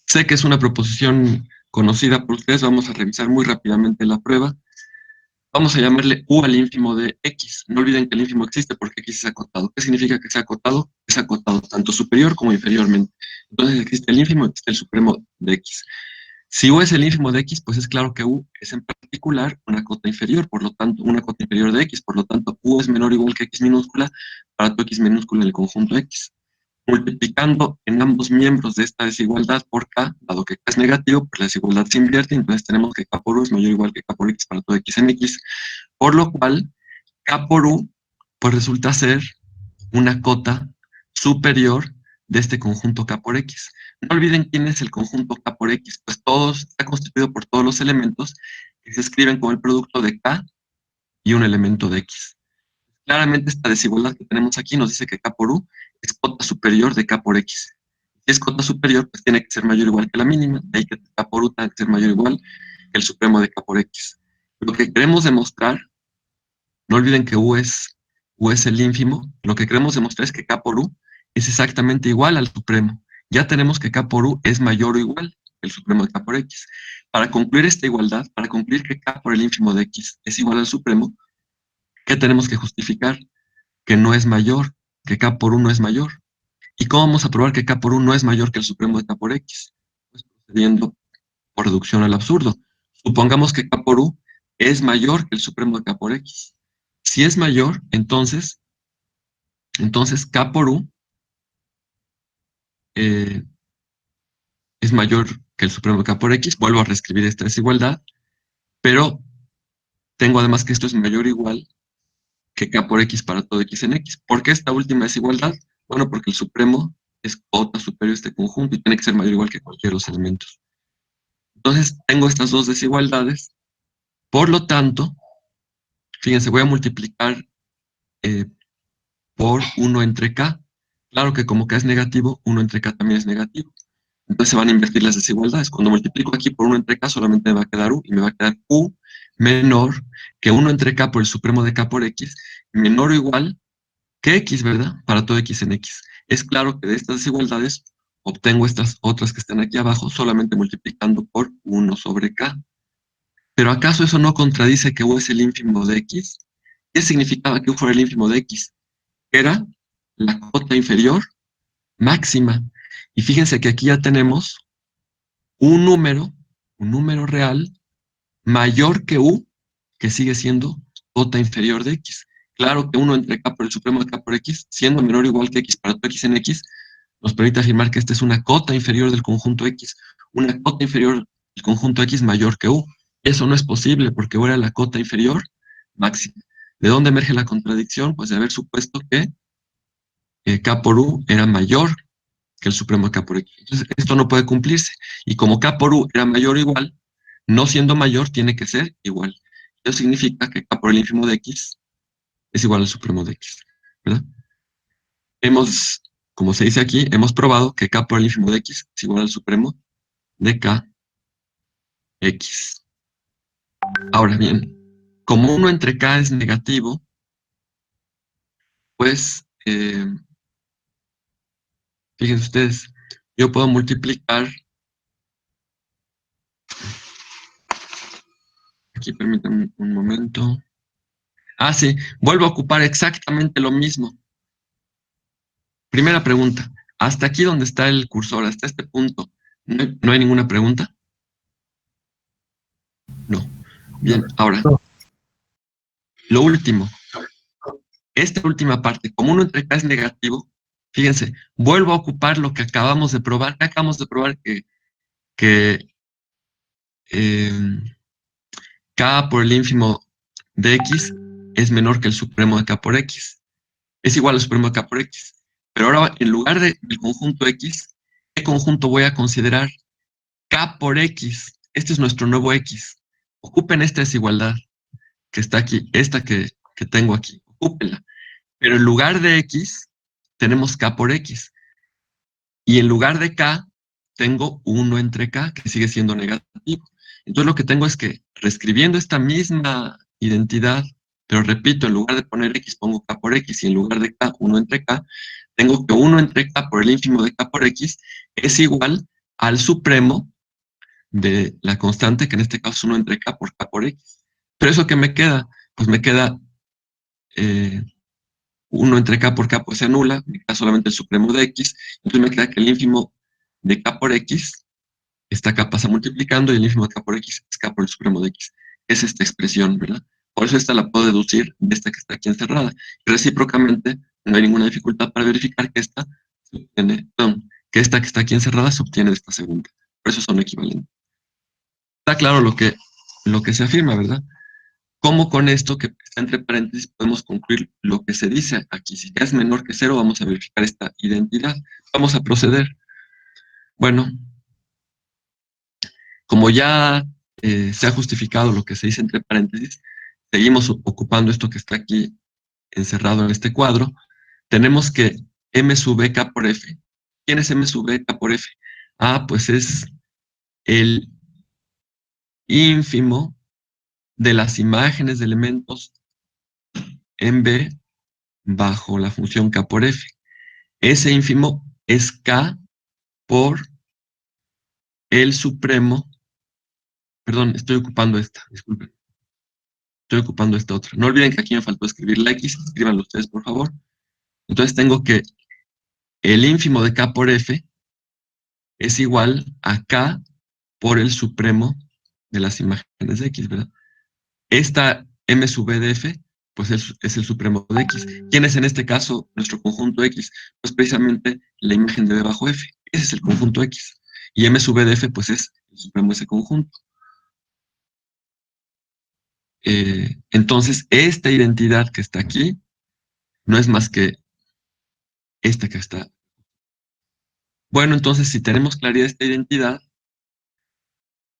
sé que es una proposición conocida por ustedes, vamos a revisar muy rápidamente la prueba. Vamos a llamarle U al ínfimo de X. No olviden que el ínfimo existe porque X es acotado. ¿Qué significa que sea acotado? Es acotado tanto superior como inferiormente. Entonces existe el ínfimo, existe el supremo de X. Si U es el ínfimo de X, pues es claro que U es en particular una cota inferior, por lo tanto, una cota inferior de X, por lo tanto, U es menor o igual que X minúscula para tu X minúscula en el conjunto X. Multiplicando en ambos miembros de esta desigualdad por K, dado que K es negativo, pues la desigualdad se invierte, entonces tenemos que K por U es mayor o igual que K por X para todo X en X, por lo cual K por U pues resulta ser una cota superior de este conjunto K por X. No olviden quién es el conjunto K por X, pues está constituido por todos los elementos que se escriben como el producto de K y un elemento de X. Claramente esta desigualdad que tenemos aquí nos dice que K por U es cota superior de K por X. Si es cota superior, pues tiene que ser mayor o igual que la mínima, de ahí que K por U tiene que ser mayor o igual que el supremo de K por X. Lo que queremos demostrar, no olviden que U es el ínfimo, lo que queremos demostrar es que K por U es exactamente igual al supremo. Ya tenemos que K por U es mayor o igual que el supremo de K por X. Para concluir esta igualdad, para concluir que K por el ínfimo de X es igual al supremo, ¿qué tenemos que justificar? Que no es mayor, que K por 1 es mayor. ¿Y cómo vamos a probar que K por 1 es mayor que el supremo de K por X? Pues procediendo por reducción al absurdo. Supongamos que K por U es mayor que el supremo de K por X. Si es mayor, entonces K por U eh, es mayor que el supremo de K por X. Vuelvo a reescribir esta desigualdad, pero tengo además que esto es mayor o igual que K por X para todo X en X. ¿Por qué esta última desigualdad? Bueno, porque el supremo es cota superior a este conjunto y tiene que ser mayor o igual que cualquiera de los elementos. Entonces, tengo estas dos desigualdades. Por lo tanto, fíjense, voy a multiplicar por 1 entre K. Claro que como K es negativo, 1 entre K también es negativo. Entonces se van a invertir las desigualdades. Cuando multiplico aquí por 1 entre K, solamente me va a quedar U y me va a quedar U menor que 1 entre K por el supremo de K por X, menor o igual que X, ¿verdad? Para todo X en X. Es claro que de estas desigualdades obtengo estas otras que están aquí abajo solamente multiplicando por 1 sobre K. ¿Pero acaso eso no contradice que U es el ínfimo de X? ¿Qué significaba que U fuera el ínfimo de X? Era la cota inferior máxima. Y fíjense que aquí ya tenemos un número real mayor que U, que sigue siendo cota inferior de X. Claro que 1 entre K por el supremo de K por X, siendo menor o igual que X para todo X en X, nos permite afirmar que esta es una cota inferior del conjunto X, una cota inferior del conjunto X mayor que U. Eso no es posible porque U era la cota inferior máxima. ¿De dónde emerge la contradicción? Pues de haber supuesto que K por U era mayor que el supremo de K por X. Entonces, esto no puede cumplirse. Y como K por U era mayor o igual, no siendo mayor, tiene que ser igual. Eso significa que K por el ínfimo de X es igual al supremo de X, ¿verdad? Hemos como se dice aquí, hemos probado que K por el ínfimo de X es igual al supremo de K X. Ahora bien, como 1 entre K es negativo, pues, fíjense ustedes, yo puedo multiplicar, aquí permítanme un momento. Ah, sí, vuelvo a ocupar exactamente lo mismo. Primera pregunta, hasta aquí donde está el cursor, hasta este punto, ¿no hay ninguna pregunta? No. Bien, ahora, No. lo último. Esta última parte, como 1 entre K es negativo, fíjense, vuelvo a ocupar lo que acabamos de probar. Acabamos de probar que eh, K por el ínfimo de X es menor que el supremo de K por X. Es igual al supremo de K por X. Pero ahora, en lugar del conjunto X, ¿qué conjunto voy a considerar? K por X. Este es nuestro nuevo X. Ocupen esta desigualdad que está aquí, esta que tengo aquí. Ocúpenla. Pero en lugar de X, tenemos K por X. Y en lugar de K, tengo 1 entre K, que sigue siendo negativo. Entonces lo que tengo es que, reescribiendo esta misma identidad, pero repito, en lugar de poner X, pongo K por X, y en lugar de K, 1 entre K, tengo que 1 entre K por el ínfimo de K por X es igual al supremo de la constante, que en este caso es 1 entre K por K por X. Pero ¿eso qué me queda? Pues me queda 1 entre K por K pues se anula, me queda solamente el supremo de X, entonces me queda que el ínfimo de K por X, esta K pasa multiplicando y el ínfimo de K por X es K por el supremo de X. Es esta expresión, ¿verdad? Por eso esta la puedo deducir de esta que está aquí encerrada. Y recíprocamente, no hay ninguna dificultad para verificar que esta se obtiene, perdón, que esta que está aquí encerrada se obtiene de esta segunda. Por eso son equivalentes. Está claro lo que se afirma, ¿verdad? ¿Cómo con esto que está entre paréntesis podemos concluir lo que se dice aquí? Si ya es menor que 0, vamos a verificar esta identidad. Vamos a proceder. Bueno, como ya se ha justificado lo que se dice entre paréntesis, seguimos ocupando esto que está aquí encerrado en este cuadro. Tenemos que M sub K por F. ¿Quién es M sub K por F? Ah, pues es el ínfimo de las imágenes de elementos en B bajo la función K por F. Ese ínfimo es K por el supremo. Perdón, estoy ocupando esta, disculpen. Estoy ocupando esta otra. No olviden que aquí me faltó escribir la X, escríbanlo ustedes, por favor. Entonces tengo que el ínfimo de K por F es igual a K por el supremo de las imágenes de X, ¿verdad? Esta M sub B de F, pues es el supremo de X. ¿Quién es en este caso nuestro conjunto X? Pues precisamente la imagen de B bajo F. Ese es el conjunto X. Y M sub B de F, pues es el supremo de ese conjunto. Entonces, esta identidad que está aquí no es más que esta que está. Bueno, entonces, si tenemos claridad de esta identidad,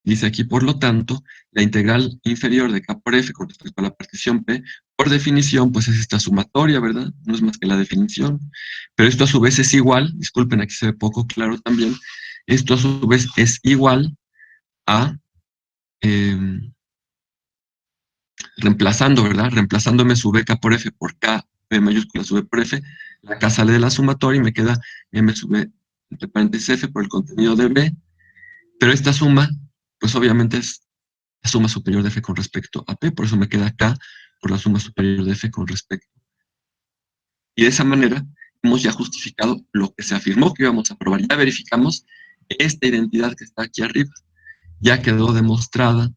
dice aquí, por lo tanto, la integral inferior de K por F con respecto a la partición P, por definición, pues es esta sumatoria, ¿verdad? No es más que la definición. Pero esto a su vez es igual, disculpen, aquí se ve poco claro también, esto a su vez es igual a, reemplazando, ¿verdad? Reemplazando M sub K por F por K, P mayúscula sub B por F, la K sale de la sumatoria y me queda M sub B, entre paréntesis F por el contenido de B, pero esta suma, pues obviamente es la suma superior de F con respecto a P, por eso me queda K por la suma superior de F con respecto. Y de esa manera hemos ya justificado lo que se afirmó que íbamos a probar. Ya verificamos esta identidad que está aquí arriba. Ya quedó demostrada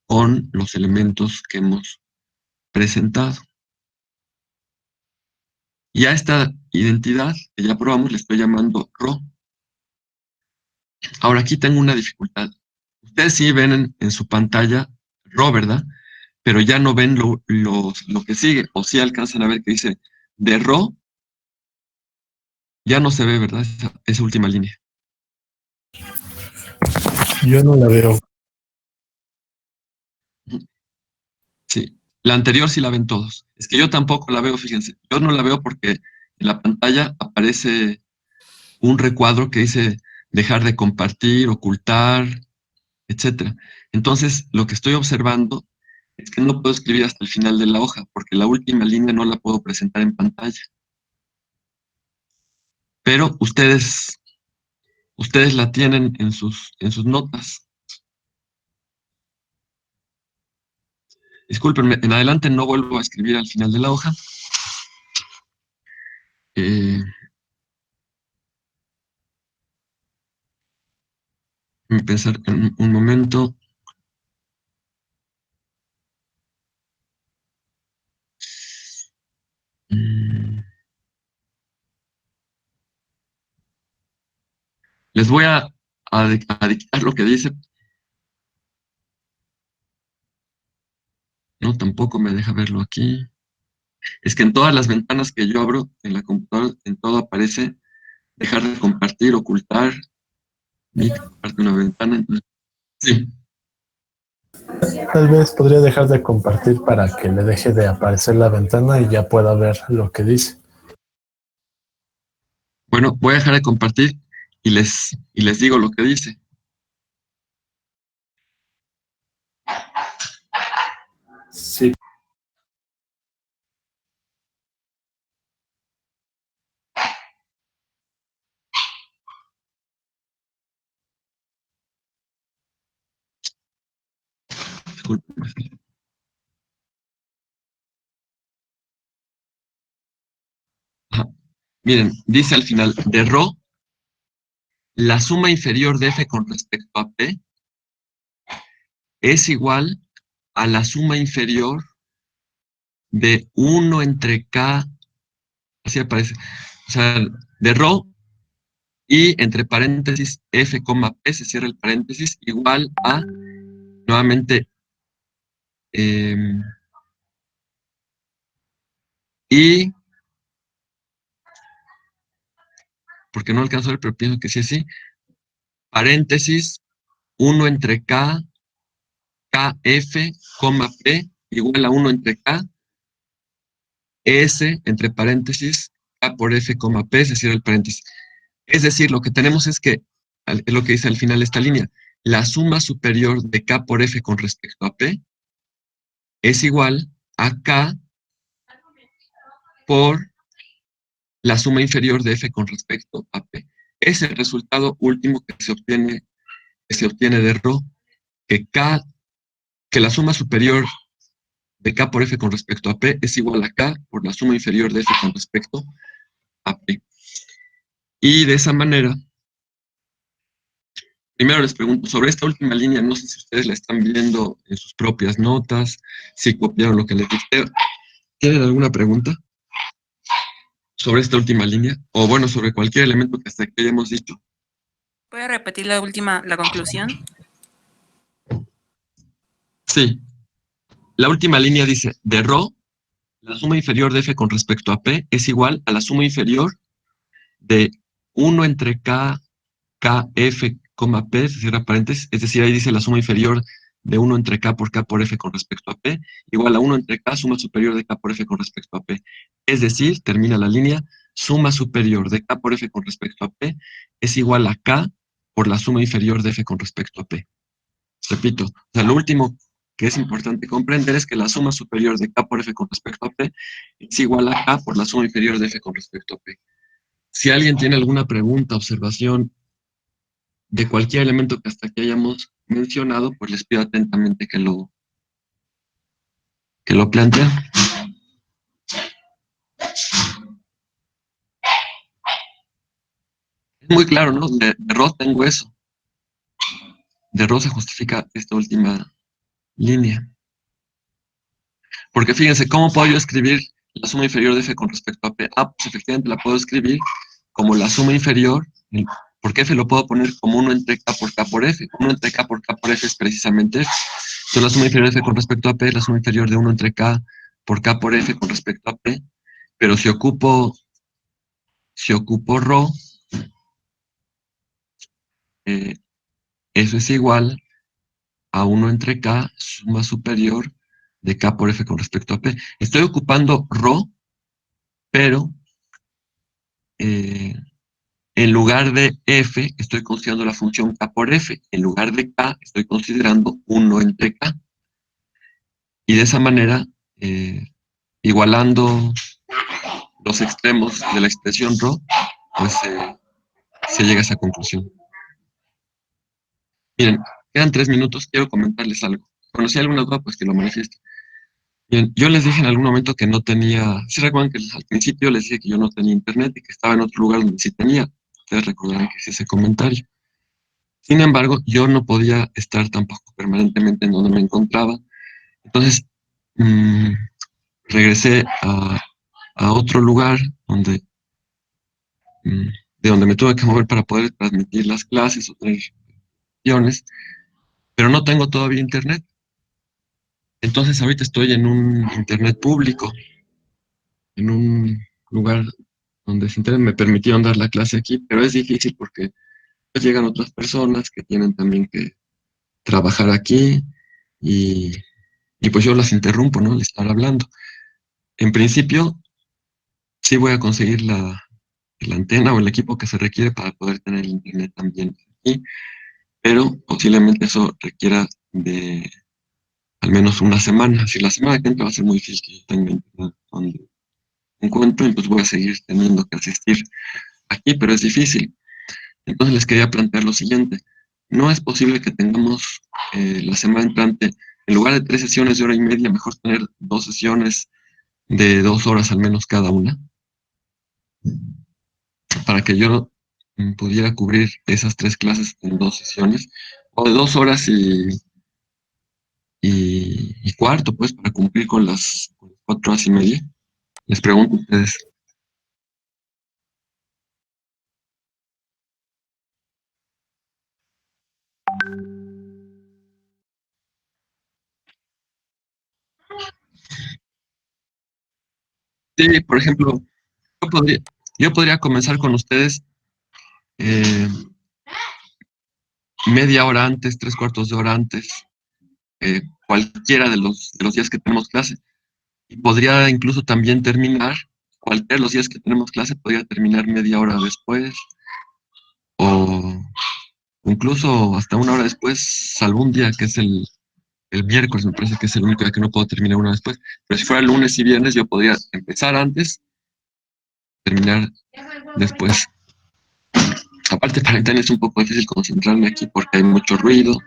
con los elementos que hemos presentado. Y a esta identidad que ya probamos le estoy llamando ρ. Ahora aquí tengo una dificultad. Ustedes sí ven en su pantalla ρ, ¿verdad? Pero ya no ven lo que sigue. O sí alcanzan a ver que dice de ρ, ya no se ve, ¿verdad? Esa última línea. Yo no la veo. Sí, la anterior sí la ven todos. Es que yo tampoco la veo, fíjense. Yo no la veo porque en la pantalla aparece un recuadro que dice dejar de compartir, ocultar, etcétera. Entonces, lo que estoy observando es que no puedo escribir hasta el final de la hoja, porque la última línea no la puedo presentar en pantalla. Pero ustedes la tienen en sus notas. Discúlpenme, en adelante no vuelvo a escribir al final de la hoja. Pensar en un momento. Les voy a dictar lo que dice. No, tampoco me deja verlo aquí. Es que en todas las ventanas que yo abro en la computadora, en todo aparece dejar de compartir, ocultar, y comparte una ventana. Entonces, sí, Tal vez podría dejar de compartir para que le deje de aparecer la ventana y ya pueda ver lo que dice. bueno, voy a dejar de compartir y les digo lo que dice. Sí. Disculpen. Ajá. Miren, dice al final, de Rho, la suma inferior de f con respecto a p es igual a la suma inferior de 1 entre k, así aparece, o sea, de Rho y entre paréntesis f, p, se cierra el paréntesis, igual a, nuevamente, y, porque no alcanzo a ver, pero pienso que sí es así, paréntesis, 1 entre k, kf, p, igual a 1 entre k, s, entre paréntesis, k por f, p, se cierra el paréntesis. Es decir, lo que tenemos es que, es lo que dice al final esta línea, la suma superior de k por f con respecto a p es igual a k por la suma inferior de f con respecto a p. Es el resultado último que se obtiene de Rho, que la suma superior de k por f con respecto a p es igual a k por la suma inferior de f con respecto a p. Y de esa manera, primero les pregunto, sobre esta última línea, no sé si ustedes la están viendo en sus propias notas, si copiaron lo que les dije. ¿Tienen alguna pregunta sobre esta última línea? O bueno, sobre cualquier elemento que hasta aquí hayamos dicho. ¿Puede repetir la conclusión? Sí. La última línea dice, de Rho, la suma inferior de f con respecto a p es igual a la suma inferior de 1 entre k, kf, p, se cierra paréntesis, es decir, ahí dice la suma inferior de 1 entre k por f con respecto a p, igual a 1 entre k, suma superior de k por f con respecto a p. Es decir, termina la línea, suma superior de k por f con respecto a p es igual a k por la suma inferior de f con respecto a p. Repito, o sea, lo último que es importante comprender es que la suma superior de k por f con respecto a p es igual a k por la suma inferior de f con respecto a p. Si alguien tiene alguna pregunta, observación de cualquier elemento que hasta aquí hayamos mencionado, pues les pido atentamente que lo planteen. Es muy claro, ¿no? De Rho tengo eso. De Rho se justifica esta última línea. Porque fíjense, ¿cómo puedo yo escribir la suma inferior de f con respecto a p? Ah, pues efectivamente la puedo escribir como la suma inferior, porque f lo puedo poner como 1 entre k por f. 1 entre k por f es precisamente f. Entonces la suma inferior de f con respecto a p es la suma inferior de 1 entre k por f con respecto a p. Pero si ocupo Rho, eso es igual a 1 entre k, suma superior de k por f con respecto a p. Estoy ocupando Rho, pero en lugar de f, estoy considerando la función k por f. En lugar de k, estoy considerando 1 entre k. Y de esa manera, igualando los extremos de la expresión ρ, pues se llega a esa conclusión. Miren, quedan 3 minutos, quiero comentarles algo. Bueno, si hay alguna duda, pues que lo manifiesten. Bien, yo les dije en algún momento que no tenía, ¿se recuerdan que al principio les dije que yo no tenía internet y que estaba en otro lugar donde sí tenía? Ustedes recordarán que hice ese comentario. Sin embargo, yo no podía estar tampoco permanentemente en donde me encontraba. Entonces, mm, regresé a otro lugar donde, mm, de donde me tuve que mover para poder transmitir las clases o tener guiones, pero no tengo todavía internet. Entonces, ahorita estoy en un internet público, en un lugar donde sin internet me permitieron dar la clase aquí, pero es difícil porque pues, llegan otras personas que tienen también que trabajar aquí y, y pues yo las interrumpo, ¿no? Al estar hablando. En principio, sí voy a conseguir la antena o el equipo que se requiere para poder tener internet también aquí, pero posiblemente eso requiera de al menos una semana. Si la semana que entra va a ser muy difícil que yo tenga internet donde me encuentro, y pues voy a seguir teniendo que asistir aquí, pero es difícil. Entonces les quería plantear lo siguiente. No es posible que tengamos la semana entrante, en lugar de 3 sesiones de hora y media, mejor tener 2 sesiones de 2 horas al menos cada una, para que yo pudiera cubrir esas 3 clases en 2 sesiones, o de 2 horas y cuarto, pues, para cumplir con las 4 horas y media. Les pregunto a ustedes. Sí, por ejemplo, yo podría, yo podría comenzar con ustedes eh, media hora antes, 3 cuartos de hora antes, cualquiera de los días que tenemos clase. Y podría incluso también terminar, cualquiera de los días que tenemos clase, podría terminar media hora después, o incluso hasta una hora después, salvo un día que es el miércoles, me parece que es el único día que no puedo terminar una hora después. Pero si fuera lunes y viernes, yo podría empezar antes, terminar después. Aparte, para mí es un poco difícil concentrarme aquí porque hay mucho ruido.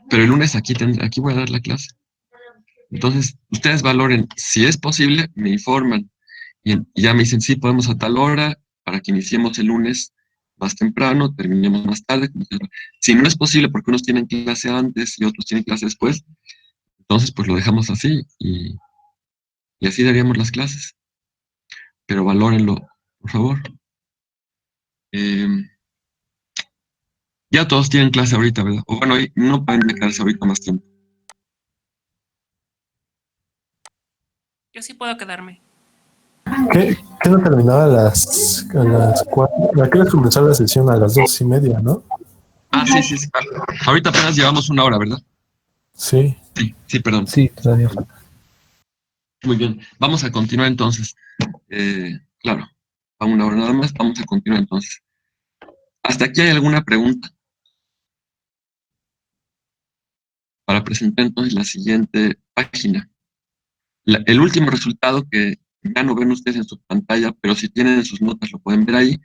Pero el lunes aquí voy a dar la clase. Entonces, ustedes valoren, si es posible, me informan. Y ya me dicen, sí, podemos a tal hora para que iniciemos el lunes más temprano, terminemos más tarde. Si no es posible porque unos tienen clase antes y otros tienen clase después, entonces pues lo dejamos así y así daríamos las clases. Pero valórenlo, por favor. Eh, ya todos tienen clase ahorita, ¿verdad? O bueno, no pueden quedarse ahorita más tiempo. Yo sí puedo quedarme. ¿Qué no terminaba a las 4? ¿A qué hora comenzó la sesión? A las 2:30, ¿no? Ah, sí, sí, sí. Ahorita apenas llevamos una hora, ¿verdad? Sí. Sí, sí, perdón. Sí, todavía falta. Muy bien. Vamos a continuar entonces. Claro, a una hora nada más. Vamos a continuar entonces. ¿Hasta aquí hay alguna pregunta? Para presentar entonces la siguiente página. El último resultado que ya no ven ustedes en su pantalla, pero si tienen sus notas lo pueden ver ahí.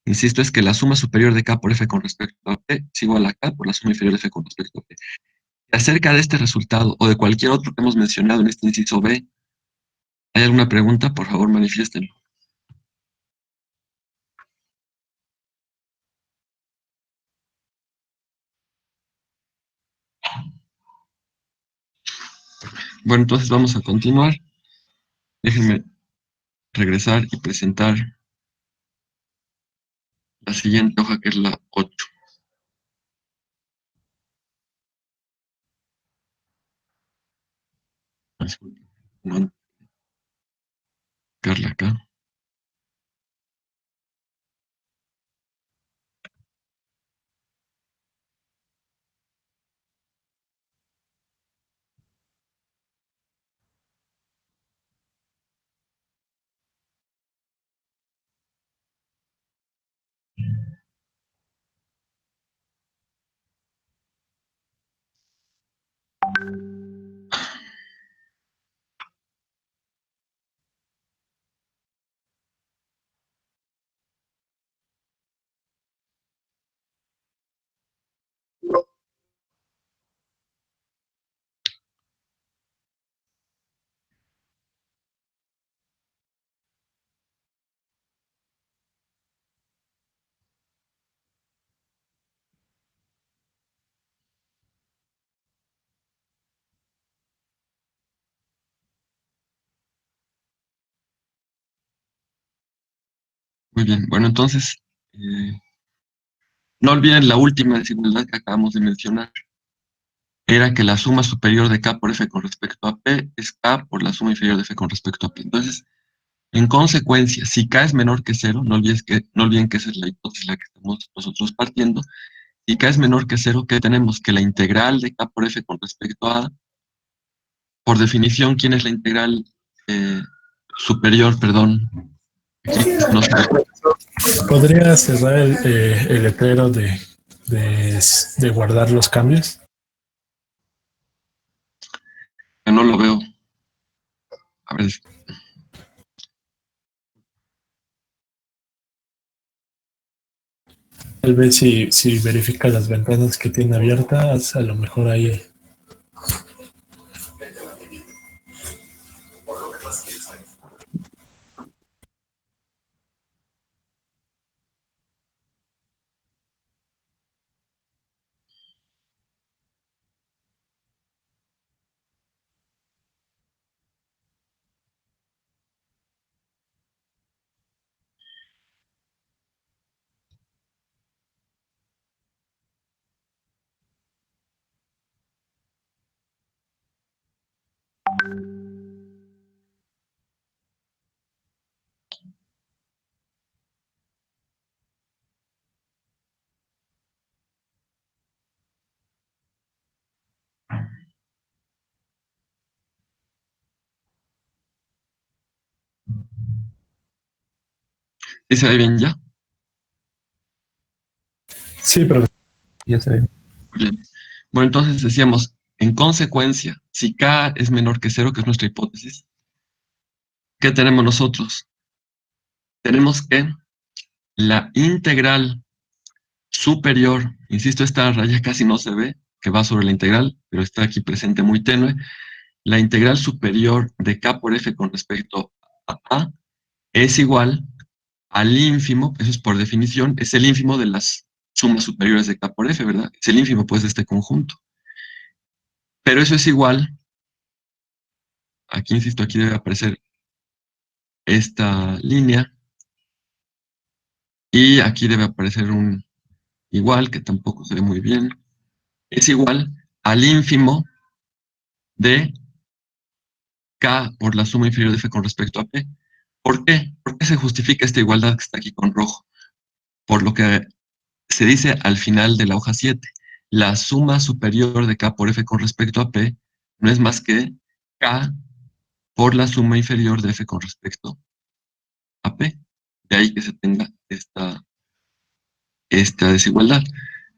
Insisto, es que la suma superior de K por F con respecto a P es igual a K por la suma inferior de F con respecto a P. Acerca de este resultado o de cualquier otro que hemos mencionado en este inciso B, ¿hay alguna pregunta? Por favor, manifiesten. Bueno, entonces vamos a continuar. Déjenme regresar y presentar la siguiente hoja, que es la 8. Disculpen, no marcarla acá. Muy bien. Bueno, entonces, no olviden la última desigualdad que acabamos de mencionar. Era que la suma superior de K por F con respecto a P es K por la suma inferior de F con respecto a P. Entonces, en consecuencia, si K es menor que cero, no olviden que esa es la hipótesis la que estamos nosotros partiendo. Si K es menor que cero, ¿qué tenemos? Que la integral de K por F con respecto a A, por definición, ¿quién es la integral superior? Perdón. Aquí no se ve. ¿Podría cerrar el letrero de guardar los cambios? No lo veo. A ver, Tal vez si verifica las ventanas que tiene abiertas, a lo mejor ahí. ¿sí se ve bien ya? Sí, pero Ya se ve. Bien. Bueno, entonces decíamos, en consecuencia, si K es menor que cero, que es nuestra hipótesis, ¿qué tenemos nosotros? Tenemos que la integral superior, insisto, esta raya casi no se ve, que va sobre la integral, pero está aquí presente muy tenue, la integral superior de K por F con respecto a A es igual al ínfimo, eso es por definición, es el ínfimo de las sumas superiores de K por F, ¿verdad? Es el ínfimo, pues, de este conjunto. Pero eso es igual, aquí insisto, aquí debe aparecer esta línea, y aquí debe aparecer un igual, que tampoco se ve muy bien, es igual al ínfimo de K por la suma inferior de F con respecto a P. ¿Por qué? ¿Por qué se justifica esta igualdad que está aquí con rojo? Por lo que se dice al final de la hoja 7. La suma superior de K por F con respecto a P no es más que K por la suma inferior de F con respecto a P. De ahí que se tenga esta desigualdad.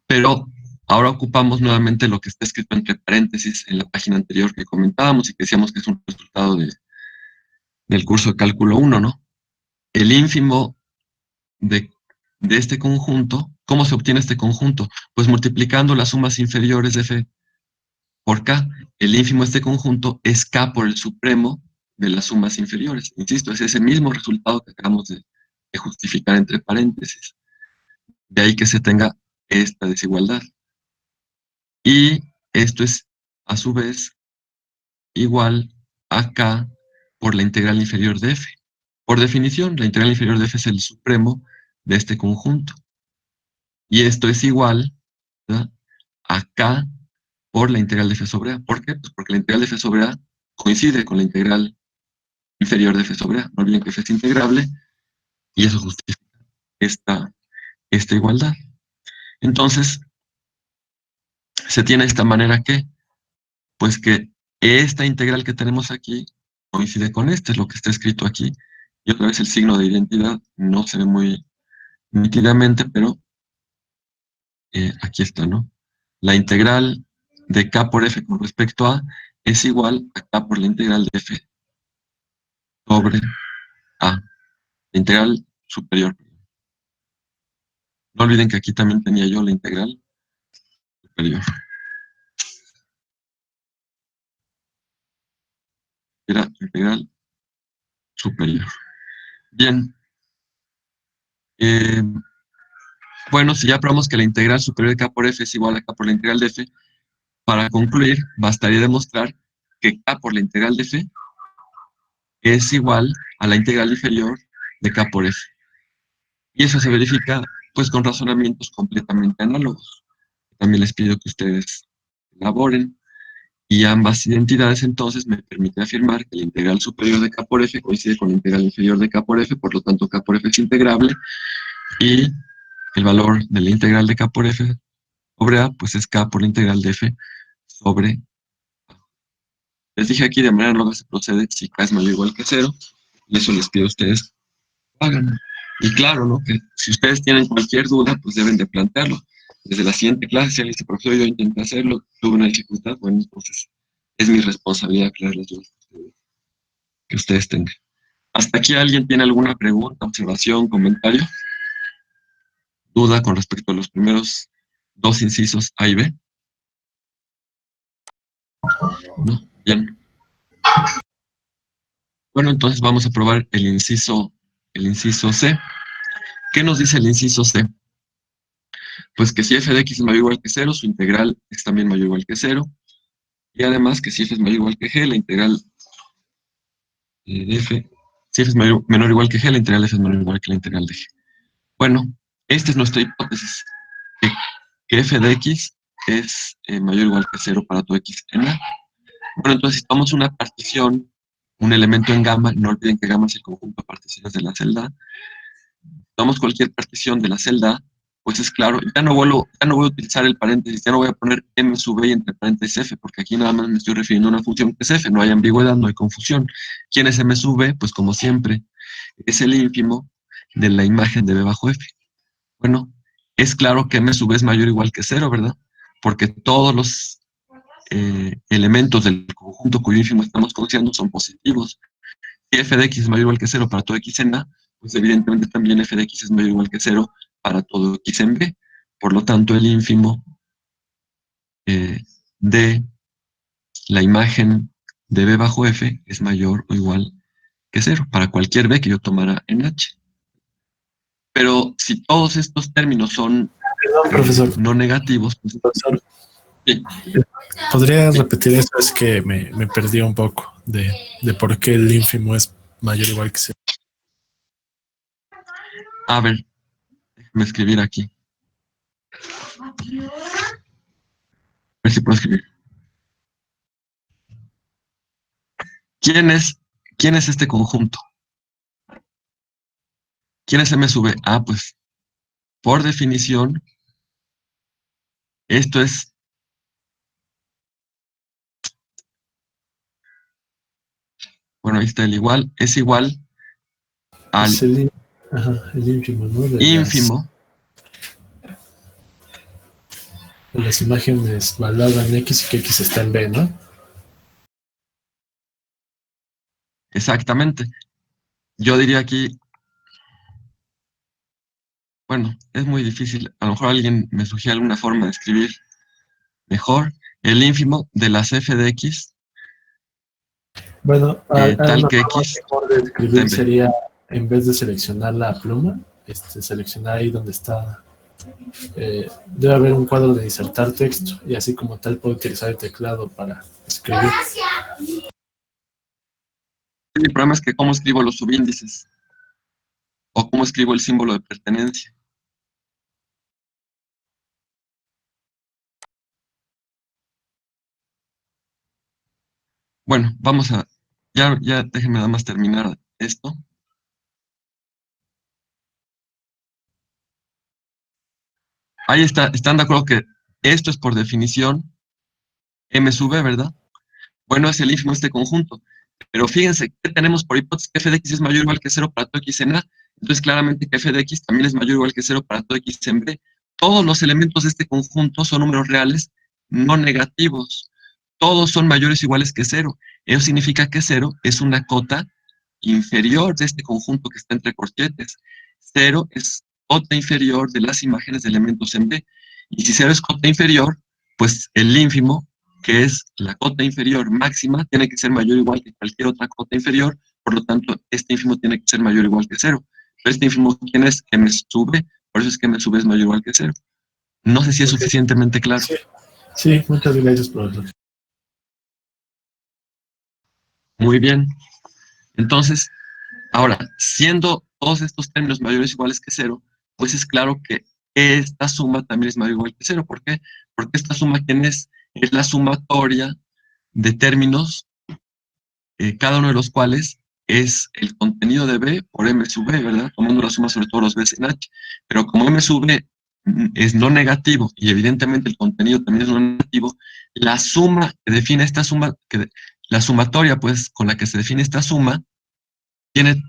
Pero ahora ocupamos nuevamente lo que está escrito entre paréntesis en la página anterior que comentábamos y que decíamos que es un resultado del curso de cálculo 1, ¿no? El ínfimo de este conjunto, ¿cómo se obtiene este conjunto? Pues multiplicando las sumas inferiores de F por K. El ínfimo de este conjunto es K por el supremo de las sumas inferiores. Insisto, es ese mismo resultado que acabamos de justificar entre paréntesis. De ahí que se tenga esta desigualdad. Y esto es, a su vez, igual a K por la integral inferior de F. Por definición, la integral inferior de F es el supremo de este conjunto. Y esto es igual, ¿verdad?, a K por la integral de F sobre A. ¿Por qué? Pues porque la integral de F sobre A coincide con la integral inferior de F sobre A. No olviden que F es integrable y eso justifica esta igualdad. Entonces, se tiene de esta manera que, pues que esta integral que tenemos aquí coincide con esta, es lo que está escrito aquí. Y otra vez el signo de identidad no se ve muy nítidamente, pero aquí está, ¿no? La integral de K por F con respecto a es igual a K por la integral de F sobre A, la integral superior. No olviden que aquí también tenía yo la integral superior. Era integral superior. Bien. Bueno, si ya probamos que la integral superior de K por F es igual a K por la integral de F, para concluir, bastaría demostrar que K por la integral de F es igual a la integral inferior de K por F. Y eso se verifica pues con razonamientos completamente análogos. También les pido que ustedes elaboren. Y ambas identidades entonces me permiten afirmar que la integral superior de K por F coincide con la integral inferior de K por F, por lo tanto K por F es integrable y el valor de la integral de K por F sobre A pues es K por la integral de F sobre A. Les dije aquí de manera análoga se procede si K es mayor o igual que 0 y eso les pido a ustedes que hagan. Y claro, ¿no? Que si ustedes tienen cualquier duda pues deben de plantearlo. Desde la siguiente clase, si alguien dice, profesor, yo intenté hacerlo, tuve una dificultad, bueno, entonces es mi responsabilidad aclarar las dudas que ustedes tengan. ¿Hasta aquí alguien tiene alguna pregunta, observación, comentario? ¿Duda con respecto a los primeros dos incisos A y B? ¿No? Bien. Bueno, entonces vamos a probar el inciso C. ¿Qué nos dice el inciso C? Pues que si f de x es mayor o igual que 0, su integral es también mayor o igual que 0. Y además que si f es mayor o igual que g, la integral de f, si f es menor o igual que g, la integral de f es menor o igual que la integral de g. Bueno, esta es nuestra hipótesis, que f de x es mayor o igual que 0 para todo x en A. Bueno, entonces si tomamos una partición, un elemento en gamma, no olviden que gamma es el conjunto de particiones de la celda, tomamos cualquier partición de la celda, pues es claro, ya no voy a utilizar el paréntesis, ya no voy a poner m sub b y entre paréntesis f, porque aquí nada más me estoy refiriendo a una función que es f, no hay ambigüedad, no hay confusión. ¿Quién es m sub b? Pues como siempre, es el ínfimo de la imagen de b bajo f. Bueno, es claro que m sub b es mayor o igual que 0, ¿verdad? Porque todos los elementos del conjunto cuyo ínfimo estamos conociendo son positivos. Si f de x es mayor o igual que 0 para todo x en A, pues evidentemente también f de x es mayor o igual que 0 para todo x en B. Por lo tanto, el ínfimo de la imagen de b bajo f es mayor o igual que 0 para cualquier b que yo tomara en H. Pero si todos estos términos son Perdón, profesor. no negativos, pues, Profesor, sí. ¿podría Sí. repetir eso? Es que me perdí un poco de por qué el ínfimo es mayor o igual que 0. A ver, déjame escribir aquí. A ver si puedo escribir. ¿Quién es este conjunto? ¿Quién es M sub B? Ah, pues, por definición, esto es, bueno, ahí está el igual, es igual al Es el ínfimo, ¿no? ínfimo, De las imágenes valoradas en X y que X está en B, ¿no? exactamente. Yo diría aquí, bueno, es muy difícil, a lo mejor alguien me sugiere alguna forma de escribir mejor, el ínfimo de las f de x, Bueno, tal una que forma x mejor de está escribir en B. sería, en vez de seleccionar la pluma, seleccionar ahí donde está. Debe haber un cuadro de insertar texto y así como tal puedo utilizar el teclado para escribir. Mi problema es que cómo escribo los subíndices o cómo escribo el símbolo de pertenencia. Bueno, vamos a, ya déjenme nada más terminar esto. Ahí está, están de acuerdo que esto es por definición M sub B, ¿verdad? Bueno, es el ínfimo de este conjunto. Pero fíjense que tenemos por hipótesis que f de x es mayor o igual que 0 para todo x en A. Entonces, claramente que f de x también es mayor o igual que 0 para todo x en B. Todos los elementos de este conjunto son números reales no negativos. Todos son mayores o iguales que 0. Eso significa que 0 es una cota inferior de este conjunto que está entre corchetes. 0 es cota inferior de las imágenes de elementos en B. Y si 0 es cota inferior, pues el ínfimo, que es la cota inferior máxima, tiene que ser mayor o igual que cualquier otra cota inferior, por lo tanto, este ínfimo tiene que ser mayor o igual que 0. Pero este ínfimo, ¿quién es? M sub B, por eso es que M sub B es mayor o igual que 0. No sé si es Ok. suficientemente claro. Sí, sí, muchas gracias, profesor. Muy bien. Entonces, ahora, siendo todos estos términos mayores o iguales que 0, pues es claro que esta suma también es mayor o igual que 0. ¿Por qué? Porque esta suma, ¿quién es? Es la sumatoria de términos, cada uno de los cuales es el contenido de B por M sub B, ¿verdad? Tomando la suma sobre todos los B's en H. Pero como M sub B es no negativo y evidentemente el contenido también es no negativo, la suma que define esta suma, la sumatoria pues con la que se define esta suma, tiene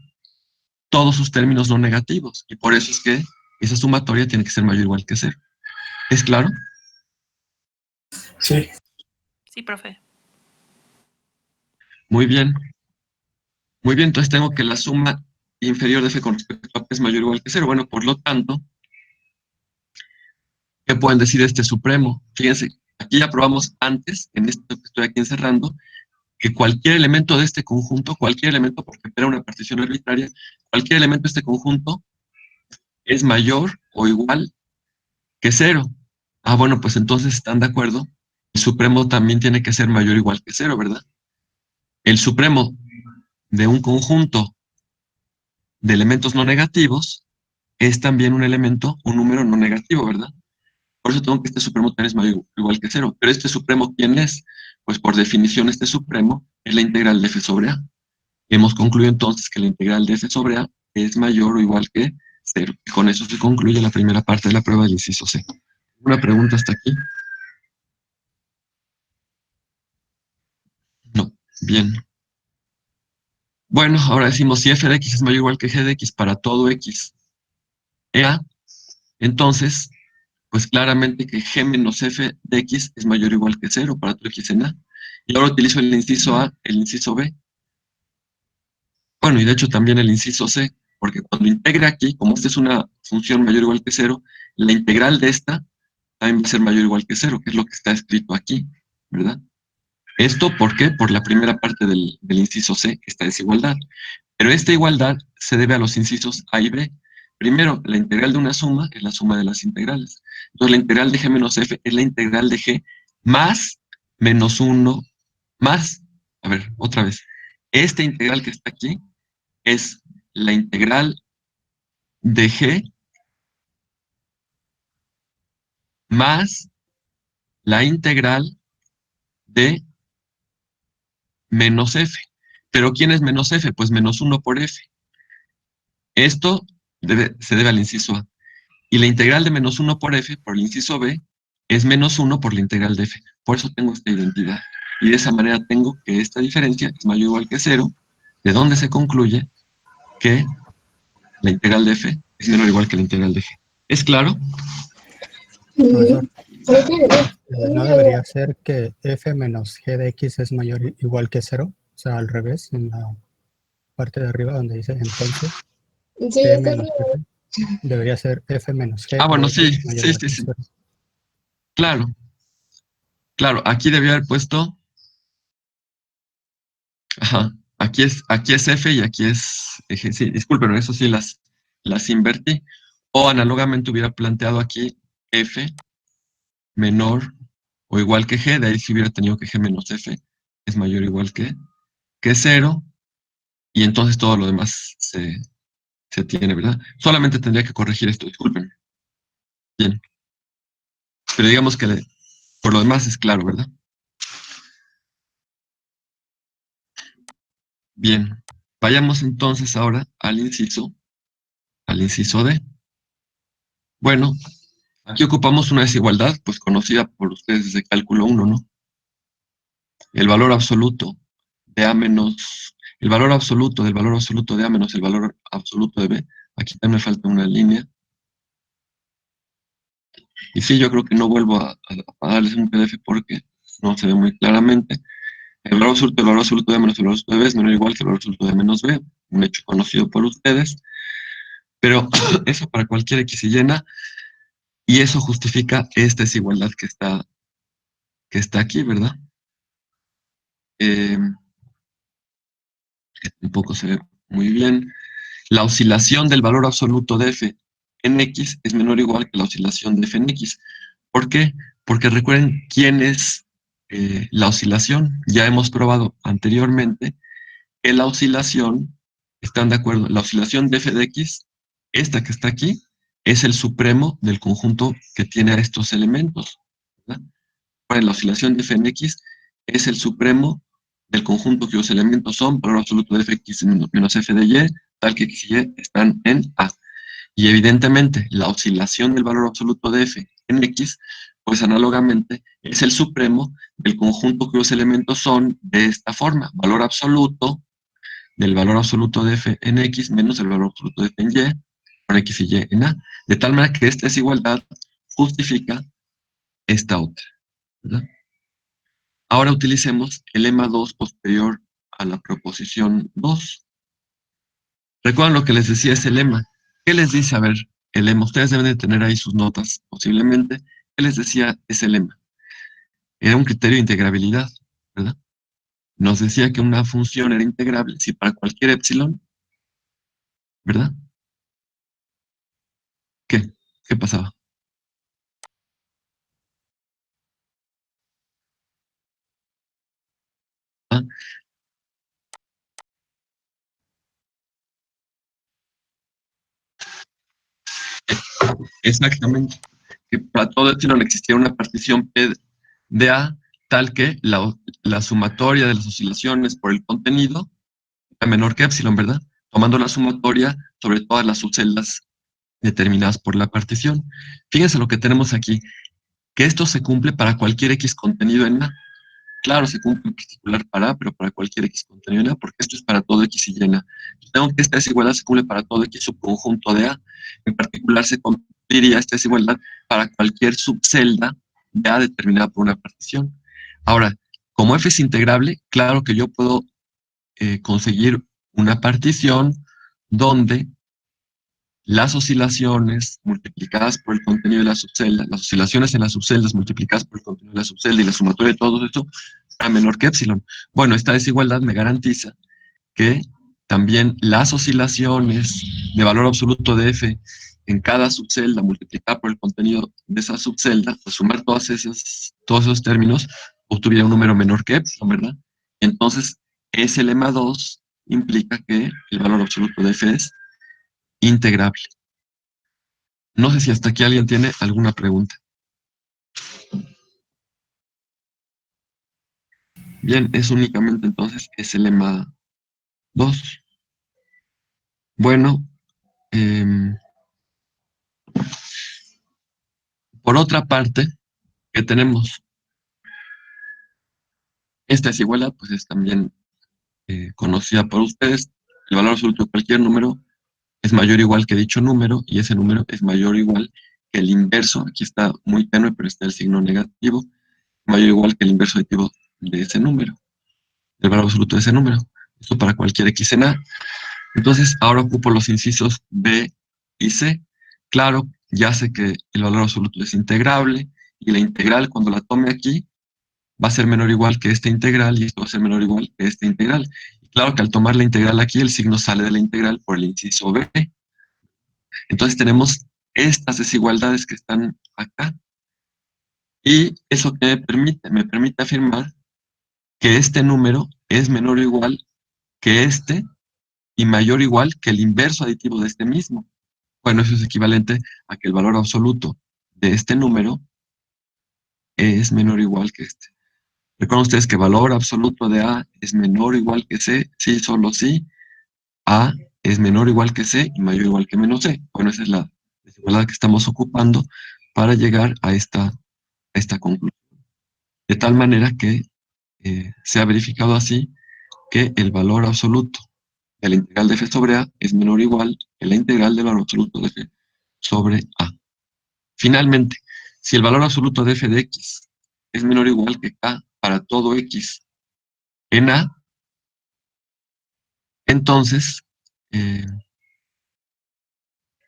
todos sus términos no negativos y por eso es que esa sumatoria tiene que ser mayor o igual que 0. ¿Es claro? Sí. Sí, profe. Muy bien. Muy bien, entonces tengo que la suma inferior de f con respecto a p es mayor o igual que 0. Bueno, por lo tanto, ¿qué pueden decir de este supremo? Fíjense, aquí ya probamos antes, en esto que estoy aquí encerrando, que cualquier elemento de este conjunto, cualquier elemento, porque era una partición arbitraria, cualquier elemento de este conjunto es mayor o igual que 0. Ah, bueno, pues entonces están de acuerdo. El supremo también tiene que ser mayor o igual que 0, ¿verdad? El supremo de un conjunto de elementos no negativos es también un elemento, un número no negativo, ¿verdad? Por eso tengo que este supremo también es mayor o igual que 0. Pero este supremo, ¿quién es? Pues por definición este supremo es la integral de f sobre a. Hemos concluido entonces que la integral de f sobre a es mayor o igual que 0. Y con eso se concluye la primera parte de la prueba del inciso C. ¿Una pregunta hasta aquí? No. Bien. Bueno, ahora decimos si f de x es mayor o igual que g de x para todo x a, entonces, pues claramente que g menos f de x es mayor o igual que 0 para todo x en a. Y ahora utilizo el inciso a, el inciso b. Bueno, y de hecho también el inciso c, porque cuando integre aquí, como esta es una función mayor o igual que 0, la integral de esta también va a ser mayor o igual que 0, que es lo que está escrito aquí, ¿verdad? ¿Esto por qué? Por la primera parte del inciso C, esta desigualdad. Pero esta igualdad se debe a los incisos A y B. Primero, la integral de una suma es la suma de las integrales. Entonces, la integral de g menos f es la integral de g más menos 1 más, a ver, otra vez. Esta integral que está aquí es la integral de g más la integral de menos f. ¿Pero quién es menos f? Pues menos 1 por f. Esto se debe al inciso A. Y la integral de menos 1 por f, por el inciso B, es menos 1 por la integral de f. Por eso tengo esta identidad. Y de esa manera tengo que esta diferencia es mayor o igual que 0, de donde se concluye que la integral de f es menor o igual que la integral de g. ¿Es claro? Profesor, ¿no debería ser que f menos g de x es mayor o igual que 0? O sea, al revés, en la parte de arriba donde dice entonces, Sí, g está menos f, debería ser f menos g Ah, bueno, de sí, x mayor o sí, igual sí, que sí. 0. Claro. Claro, aquí debía haber puesto, ajá, aquí es f y aquí es, sí, disculpen, eso sí las invertí. O análogamente hubiera planteado aquí f menor o igual que g, de ahí sí hubiera tenido que g menos f es mayor o igual que 0, y entonces todo lo demás se tiene, ¿verdad? Solamente tendría que corregir esto, disculpen. Bien. Pero digamos que por lo demás es claro, ¿verdad? Bien. Vayamos entonces ahora al inciso D. Bueno, aquí ocupamos una desigualdad, pues conocida por ustedes desde cálculo 1, ¿no? El valor absoluto de A menos, el valor absoluto del valor absoluto de A menos el valor absoluto de B. Aquí también me falta una línea. Y sí, yo creo que no vuelvo a darles un PDF porque no se ve muy claramente. El valor absoluto de A menos el valor absoluto de B es menor o igual que el valor absoluto de menos B, un hecho conocido por ustedes. Pero eso para cualquier X y llena, y eso justifica esta desigualdad que está aquí, ¿verdad? Tampoco se ve muy bien. La oscilación del valor absoluto de f en x es menor o igual que la oscilación de f en x. ¿Por qué? Porque recuerden quién es la oscilación. Ya hemos probado anteriormente que la oscilación ¿Están de acuerdo? La oscilación de f de x, esta que está aquí, es el supremo del conjunto que tiene a estos elementos, ¿verdad? Ahora, la oscilación de f en x es el supremo del conjunto cuyos elementos son valor absoluto de fx menos f de y, tal que x y y están en A. Y evidentemente, la oscilación del valor absoluto de f en x, pues análogamente, es el supremo del conjunto cuyos elementos son de esta forma, valor absoluto del valor absoluto de f en x menos el valor absoluto de f en y, con x y y en A. De tal manera que esta desigualdad justifica esta otra, ¿verdad? Ahora utilicemos el lema 2 posterior a la proposición 2. ¿Recuerdan lo que les decía ese lema? ¿Qué les dice? A ver, el lema, ustedes deben de tener ahí sus notas, posiblemente. ¿Qué les decía ese lema? Era un criterio de integrabilidad, ¿verdad? Nos decía que una función era integrable si para cualquier epsilon, ¿verdad? ¿Qué? ¿Qué pasaba? ¿Ah? Exactamente. Que para todo epsilon existía una partición P de A tal que la sumatoria de las oscilaciones por el contenido era menor que epsilon, ¿verdad? Tomando la sumatoria sobre todas las subceldas determinadas por la partición. Fíjense lo que tenemos aquí, que esto se cumple para cualquier X contenido en A. Claro, se cumple en particular para A, pero para cualquier X contenido en A, porque esto es para todo X y en A. Tengo que esta desigualdad se cumple para todo X subconjunto de A. En particular se cumpliría esta desigualdad para cualquier subcelda de A determinada por una partición. Ahora, como F es integrable, claro que yo puedo conseguir una partición donde las oscilaciones multiplicadas por el contenido de la subcelda, las oscilaciones en las subceldas multiplicadas por el contenido de la subcelda y la sumatoria de todo esto sea menor que epsilon. Bueno, esta desigualdad me garantiza que también las oscilaciones de valor absoluto de f en cada subcelda multiplicada por el contenido de esa subcelda, pues sumar todos esos términos, obtuviera un número menor que epsilon, ¿verdad? Entonces, ese lema 2 implica que el valor absoluto de f es integrable. No sé si hasta aquí alguien tiene alguna pregunta. Bien, es únicamente entonces ese lema 2. Bueno, por otra parte, que tenemos esta desigualdad, pues es también conocida por ustedes. El valor absoluto de cualquier número es mayor o igual que dicho número, y ese número es mayor o igual que el inverso. Aquí está muy tenue, pero está el signo negativo. Mayor o igual que el inverso aditivo de ese número, el valor absoluto de ese número. Esto para cualquier x en A. Entonces, ahora ocupo los incisos B y C. Claro, ya sé que el valor absoluto es integrable, y la integral, cuando la tome aquí, va a ser menor o igual que esta integral, y esto va a ser menor o igual que esta integral. Y claro que al tomar la integral aquí, el signo sale de la integral por el inciso B. Entonces tenemos estas desigualdades que están acá. Y eso que me permite afirmar que este número es menor o igual que este, y mayor o igual que el inverso aditivo de este mismo. Bueno, eso es equivalente a que el valor absoluto de este número es menor o igual que este. Recuerden ustedes que el valor absoluto de A es menor o igual que C, sí, solo sí. A es menor o igual que C y mayor o igual que menos C. Bueno, esa es la desigualdad que estamos ocupando para llegar a esta conclusión. De tal manera que se ha verificado así que el valor absoluto de la integral de f sobre A es menor o igual que la integral del valor absoluto de f sobre A. Finalmente, si el valor absoluto de f de x es menor o igual que k para todo x en A, entonces,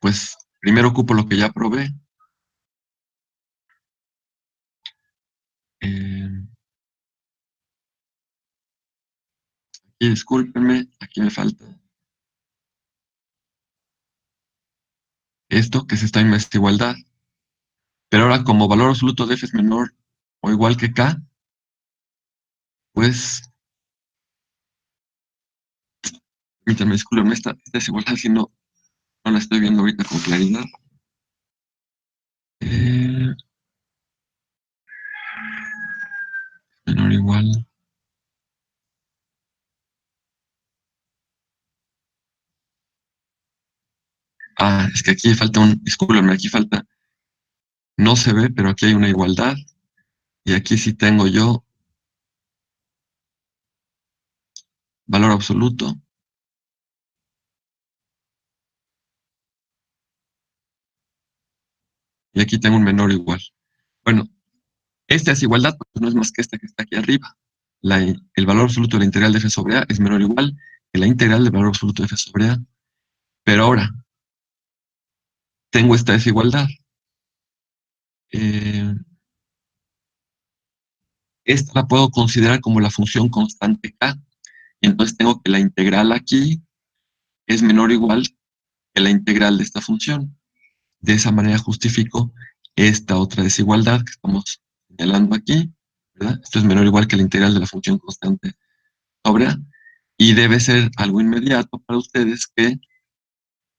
pues primero ocupo lo que ya probé. Y discúlpenme, aquí me falta esto, que es esta misma igualdad. Pero ahora, como valor absoluto de f es menor o igual que k, pues Permítanme, disculpen, esta desigualdad si no la estoy viendo ahorita con claridad. Menor o igual. Es que aquí falta discúlpenme, aquí falta, no se ve, pero aquí hay una igualdad. Y aquí sí tengo yo valor absoluto. Y aquí tengo un menor o igual. Bueno, esta desigualdad pues, no es más que esta que está aquí arriba. El valor absoluto de la integral de f sobre a es menor o igual que la integral del valor absoluto de f sobre a. Pero ahora, tengo esta desigualdad. Esta la puedo considerar como la función constante k. Y entonces tengo que la integral aquí es menor o igual que la integral de esta función. De esa manera justifico esta otra desigualdad que estamos señalando aquí, ¿verdad? Esto es menor o igual que la integral de la función constante sobre a. Y debe ser algo inmediato para ustedes que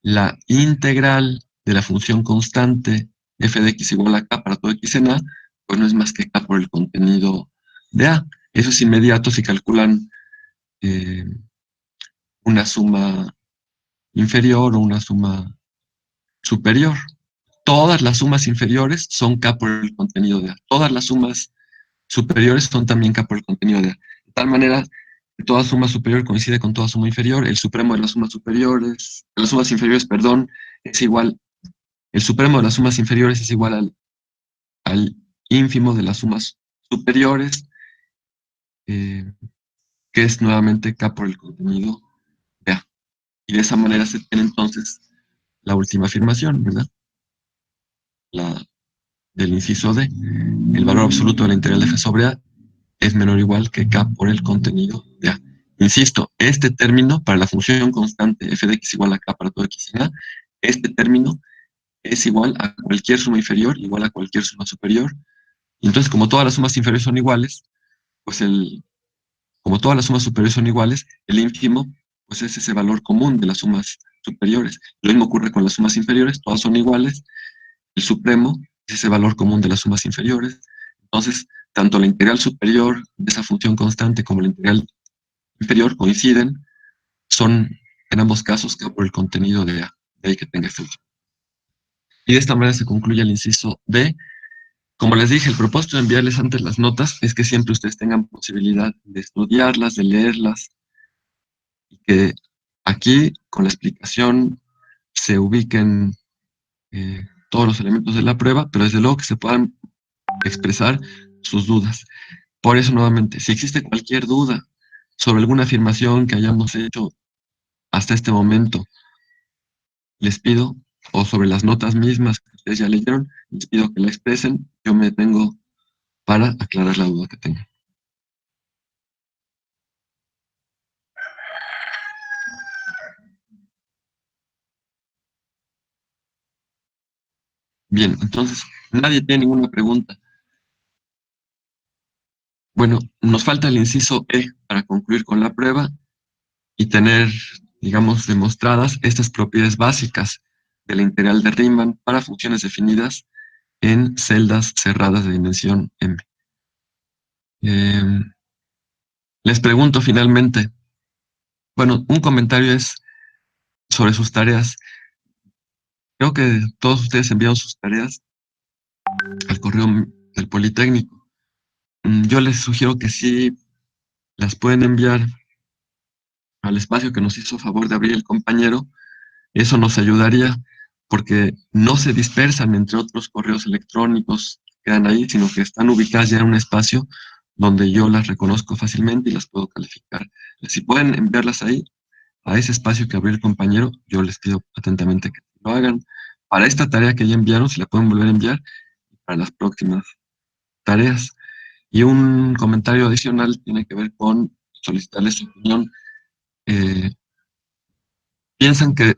la integral de la función constante f de x igual a k para todo x en a, pues no es más que k por el contenido de a. Eso es inmediato si calculan una suma inferior o una suma superior. Todas las sumas inferiores son k por el contenido de a. Todas las sumas superiores son también k por el contenido de a. De tal manera que toda suma superior coincide con toda suma inferior. El supremo de las sumas superiores, de las sumas inferiores, perdón, es igual. El supremo de las sumas inferiores es igual al ínfimo de las sumas superiores, que es nuevamente k por el contenido de a. Y de esa manera se tiene entonces la última afirmación, ¿verdad? La del inciso D. El valor absoluto de la integral de f sobre a es menor o igual que k por el contenido de a. Insisto, este término para la función constante f de x igual a k para todo x en a, este término es igual a cualquier suma inferior, igual a cualquier suma superior. Y entonces, como todas las sumas inferiores son iguales, pues como todas las sumas superiores son iguales, el ínfimo pues es ese valor común de las sumas superiores. Lo mismo ocurre con las sumas inferiores, todas son iguales, el supremo es ese valor común de las sumas inferiores. Entonces, tanto la integral superior de esa función constante como la integral inferior coinciden, son en ambos casos k por el contenido de a, de ahí que tenga este último. Y de esta manera se concluye el inciso D. Como les dije, el propósito de enviarles antes las notas es que siempre ustedes tengan posibilidad de estudiarlas, de leerlas, y que aquí, con la explicación, se ubiquen todos los elementos de la prueba, pero desde luego que se puedan expresar sus dudas. Por eso, nuevamente, si existe cualquier duda sobre alguna afirmación que hayamos hecho hasta este momento, les pido, o sobre las notas mismas que ustedes ya leyeron, les pido que la expresen. Yo me detengo para aclarar la duda que tengan. Bien, entonces, nadie tiene ninguna pregunta. Bueno, nos falta el inciso E para concluir con la prueba y tener, digamos, demostradas estas propiedades básicas de la integral de Riemann para funciones definidas en celdas cerradas de dimensión m. Les pregunto finalmente, bueno, un comentario es sobre sus tareas. Creo que todos ustedes enviaron sus tareas al correo del Politécnico. Yo les sugiero que sí las pueden enviar al espacio que nos hizo favor de abrir el compañero. Eso nos ayudaría porque no se dispersan entre otros correos electrónicos que quedan ahí, sino que están ubicadas ya en un espacio donde yo las reconozco fácilmente y las puedo calificar. Si pueden enviarlas ahí, a ese espacio que abrió el compañero, yo les pido atentamente que lo hagan. Para esta tarea que ya enviaron, si la pueden volver a enviar, para las próximas tareas. Y un comentario adicional tiene que ver con solicitarles su opinión. Piensan que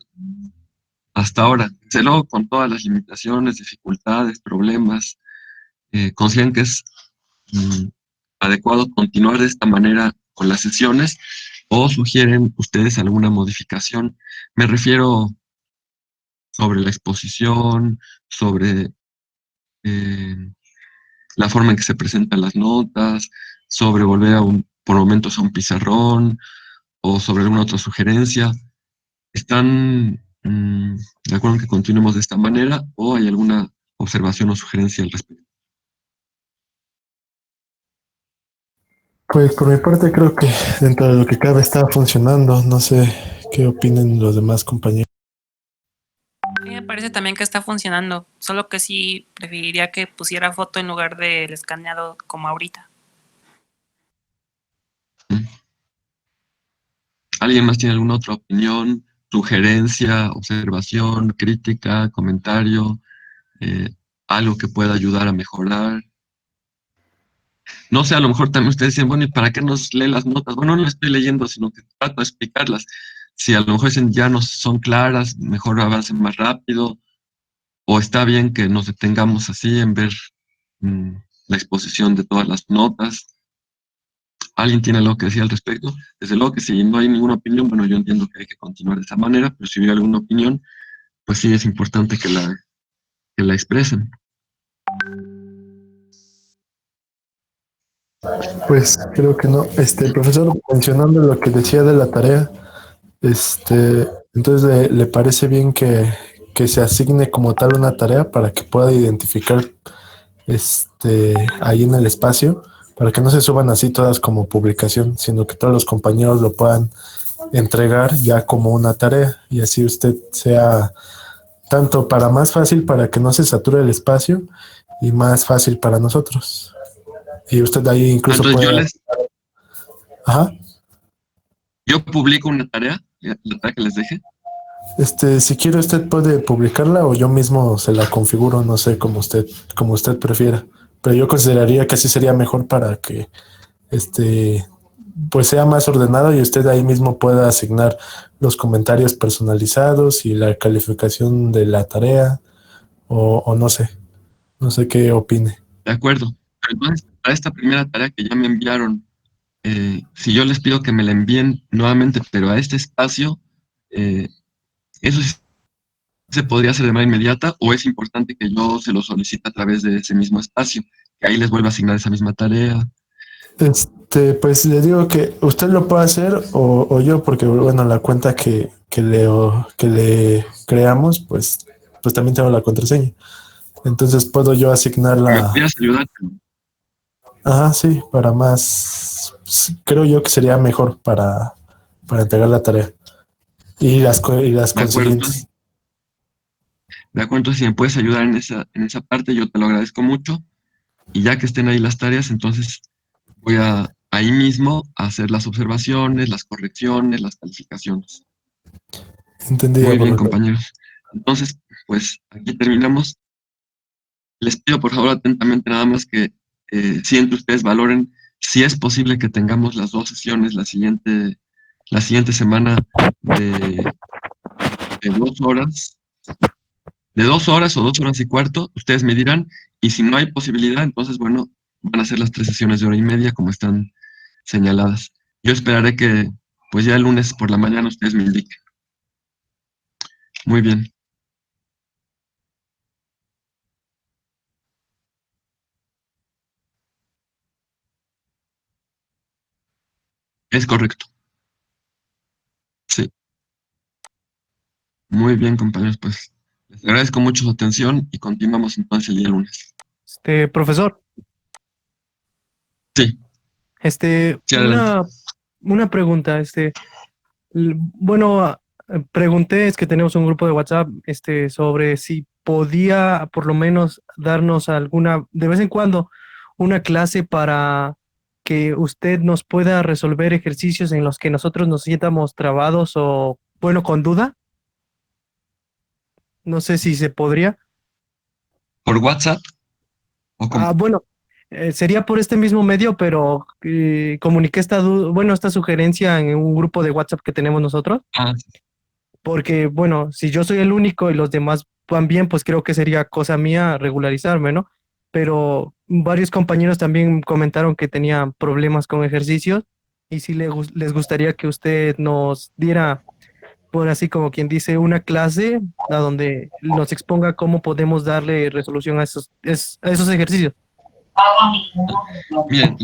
hasta ahora, desde luego con todas las limitaciones, dificultades, problemas, consideran que es adecuado continuar de esta manera con las sesiones, o sugieren ustedes alguna modificación. Me refiero sobre la exposición, sobre la forma en que se presentan las notas, sobre volver por momentos a un pizarrón o sobre alguna otra sugerencia. ¿Están de acuerdo en que continuemos de esta manera o hay alguna observación o sugerencia al respecto? Pues por mi parte creo que dentro de lo que cabe está funcionando. No sé qué opinen los demás compañeros. A mí me parece también que está funcionando, solo que sí preferiría que pusiera foto en lugar del escaneado como ahorita. ¿Alguien más tiene alguna otra opinión, sugerencia, observación, crítica, comentario, eh, algo que pueda ayudar a mejorar? No sé, a lo mejor también ustedes dicen, bueno, ¿y para qué nos lee las notas? Bueno, no las estoy leyendo, sino que trato de explicarlas. Si a lo mejor dicen ya no son claras, mejor avancen más rápido, o está bien que nos detengamos así en ver mm, la exposición de todas las notas. ¿Alguien tiene algo que decir al respecto? Desde luego que si no hay ninguna opinión, bueno, yo entiendo que hay que continuar de esa manera, pero si hubiera alguna opinión, pues sí es importante que la expresen. Pues creo que no. Profesor, mencionando lo que decía de la tarea, entonces le parece bien que se asigne como tal una tarea para que pueda identificar ahí en el espacio, para que no se suban así todas como publicación, sino que todos los compañeros lo puedan entregar ya como una tarea y así usted sea tanto para más fácil para que no se sature el espacio y más fácil para nosotros. Y usted ahí incluso Entonces puede... Ajá. yo publico una tarea, la tarea que les deje. Si quiere usted puede publicarla o yo mismo se la configuro, no sé, como usted prefiera. Pero yo consideraría que así sería mejor para que pues sea más ordenado y usted ahí mismo pueda asignar los comentarios personalizados y la calificación de la tarea o no sé qué opine. De acuerdo. Pero entonces, para esta primera tarea que ya me enviaron, si yo les pido que me la envíen nuevamente, pero a este espacio, eh, ¿eso sí se podría hacer de manera inmediata o es importante que yo se lo solicite a través de ese mismo espacio? Que ahí les vuelva a asignar esa misma tarea. Pues le digo que usted lo puede hacer o yo, porque bueno, la cuenta que le creamos, pues también tengo la contraseña. Entonces puedo yo asignar ¿Me la... pudieras ayudar? Ajá, sí, para más... Creo yo que sería mejor para entregar la tarea. Y las De acuerdo, consiguientes. entonces, de acuerdo, entonces si me puedes ayudar en esa parte, yo te lo agradezco mucho. Y ya que estén ahí las tareas, entonces voy a ahí mismo a hacer las observaciones, las correcciones, las calificaciones. Entendido, Muy bien, profesor. compañeros. Entonces, pues aquí terminamos. Les pido por favor atentamente nada más que si entre ustedes valoren si es posible que tengamos las dos sesiones la siguiente semana de, de 2 horas, de 2 horas o 2 horas y cuarto, ustedes me dirán, y si no hay posibilidad, entonces bueno, van a ser las 3 sesiones de hora y media como están señaladas. Yo esperaré que pues ya el lunes por la mañana ustedes me indiquen. Muy bien, es correcto. Sí, muy bien, compañeros, pues les agradezco mucho su atención y continuamos entonces el día lunes. Profesor, Sí, sí, adelante. una pregunta, bueno, pregunté, es que tenemos un grupo de WhatsApp, sobre si podía por lo menos darnos de vez en cuando, una clase para que usted nos pueda resolver ejercicios en los que nosotros nos sientamos trabados o, bueno, con duda. No sé si se podría. ¿Por WhatsApp o cómo? Bueno, sería por este mismo medio, pero comuniqué esta sugerencia en un grupo de WhatsApp que tenemos nosotros, Ah, porque, bueno, si yo soy el único y los demás van bien, pues creo que sería cosa mía regularizarme, ¿no? Pero varios compañeros también comentaron que tenían problemas con ejercicios y si les gustaría que usted nos diera, por así como quien dice, una clase a donde nos exponga cómo podemos darle resolución a a esos ejercicios. Miren,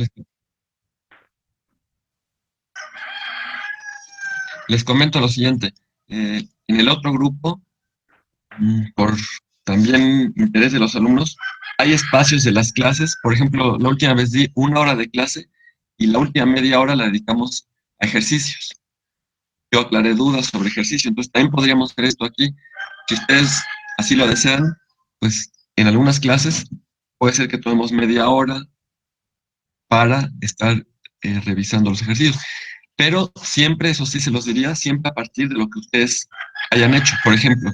les comento lo siguiente. En el otro grupo, por también interés de los alumnos, hay espacios de las clases. Por ejemplo, la última vez di 1 hora de clase y la última media hora la dedicamos a ejercicios. Yo aclaré dudas sobre ejercicio, entonces también podríamos hacer esto aquí. Si ustedes así lo desean, pues en algunas clases puede ser que tomemos media hora para estar revisando los ejercicios. Pero siempre, eso sí se los diría, siempre a partir de lo que ustedes hayan hecho. Por ejemplo,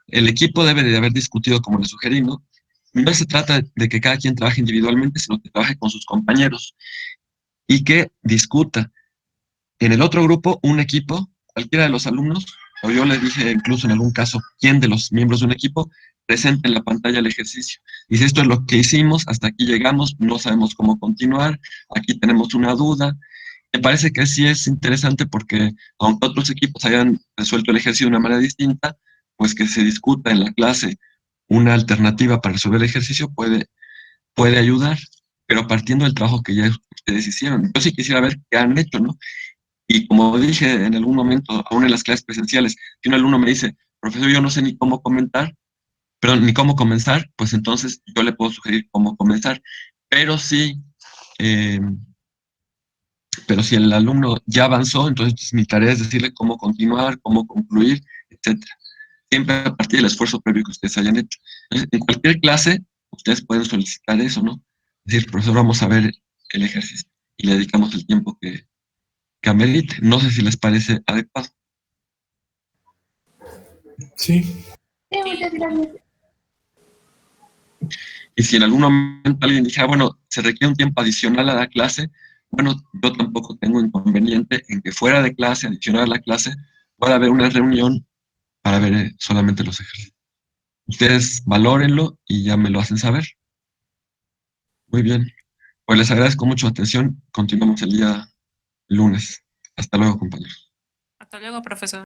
el equipo debe de haber discutido, como les sugerí, ¿no? No se trata de que cada quien trabaje individualmente, sino que trabaje con sus compañeros y que discuta. En el otro grupo, un equipo, cualquiera de los alumnos, o yo le dije incluso en algún caso, quién de los miembros de un equipo presente en la pantalla el ejercicio. Dice, esto es lo que hicimos, hasta aquí llegamos, no sabemos cómo continuar, aquí tenemos una duda. Me parece que sí es interesante porque, aunque otros equipos hayan resuelto el ejercicio de una manera distinta, pues que se discuta en la clase una alternativa para resolver el ejercicio puede ayudar, pero partiendo del trabajo que ya ustedes hicieron. Yo sí quisiera ver qué han hecho, ¿no? Y como dije en algún momento, aún en las clases presenciales, si un alumno me dice, profesor, yo no sé ni cómo comentar, perdón, ni cómo comenzar, pues entonces yo le puedo sugerir cómo comenzar. Pero sí, eh, pero si el alumno ya avanzó, entonces pues, mi tarea es decirle cómo continuar, cómo concluir, etcétera. Siempre a partir del esfuerzo previo que ustedes hayan hecho. Entonces, en cualquier clase, ustedes pueden solicitar eso, ¿no? Es decir, profesor, vamos a ver el ejercicio y le dedicamos el tiempo que amerite. No sé si les parece adecuado. Sí, Y si en algún momento alguien dijera, bueno, se requiere un tiempo adicional a la clase, bueno, yo tampoco tengo inconveniente en que fuera de clase, adicional a la clase, pueda haber una reunión para ver solamente los ejercicios. Ustedes valórenlo y ya me lo hacen saber. Muy bien. Pues les agradezco mucho la atención. Continuamos el día lunes. Hasta luego, compañeros. Hasta luego, profesor.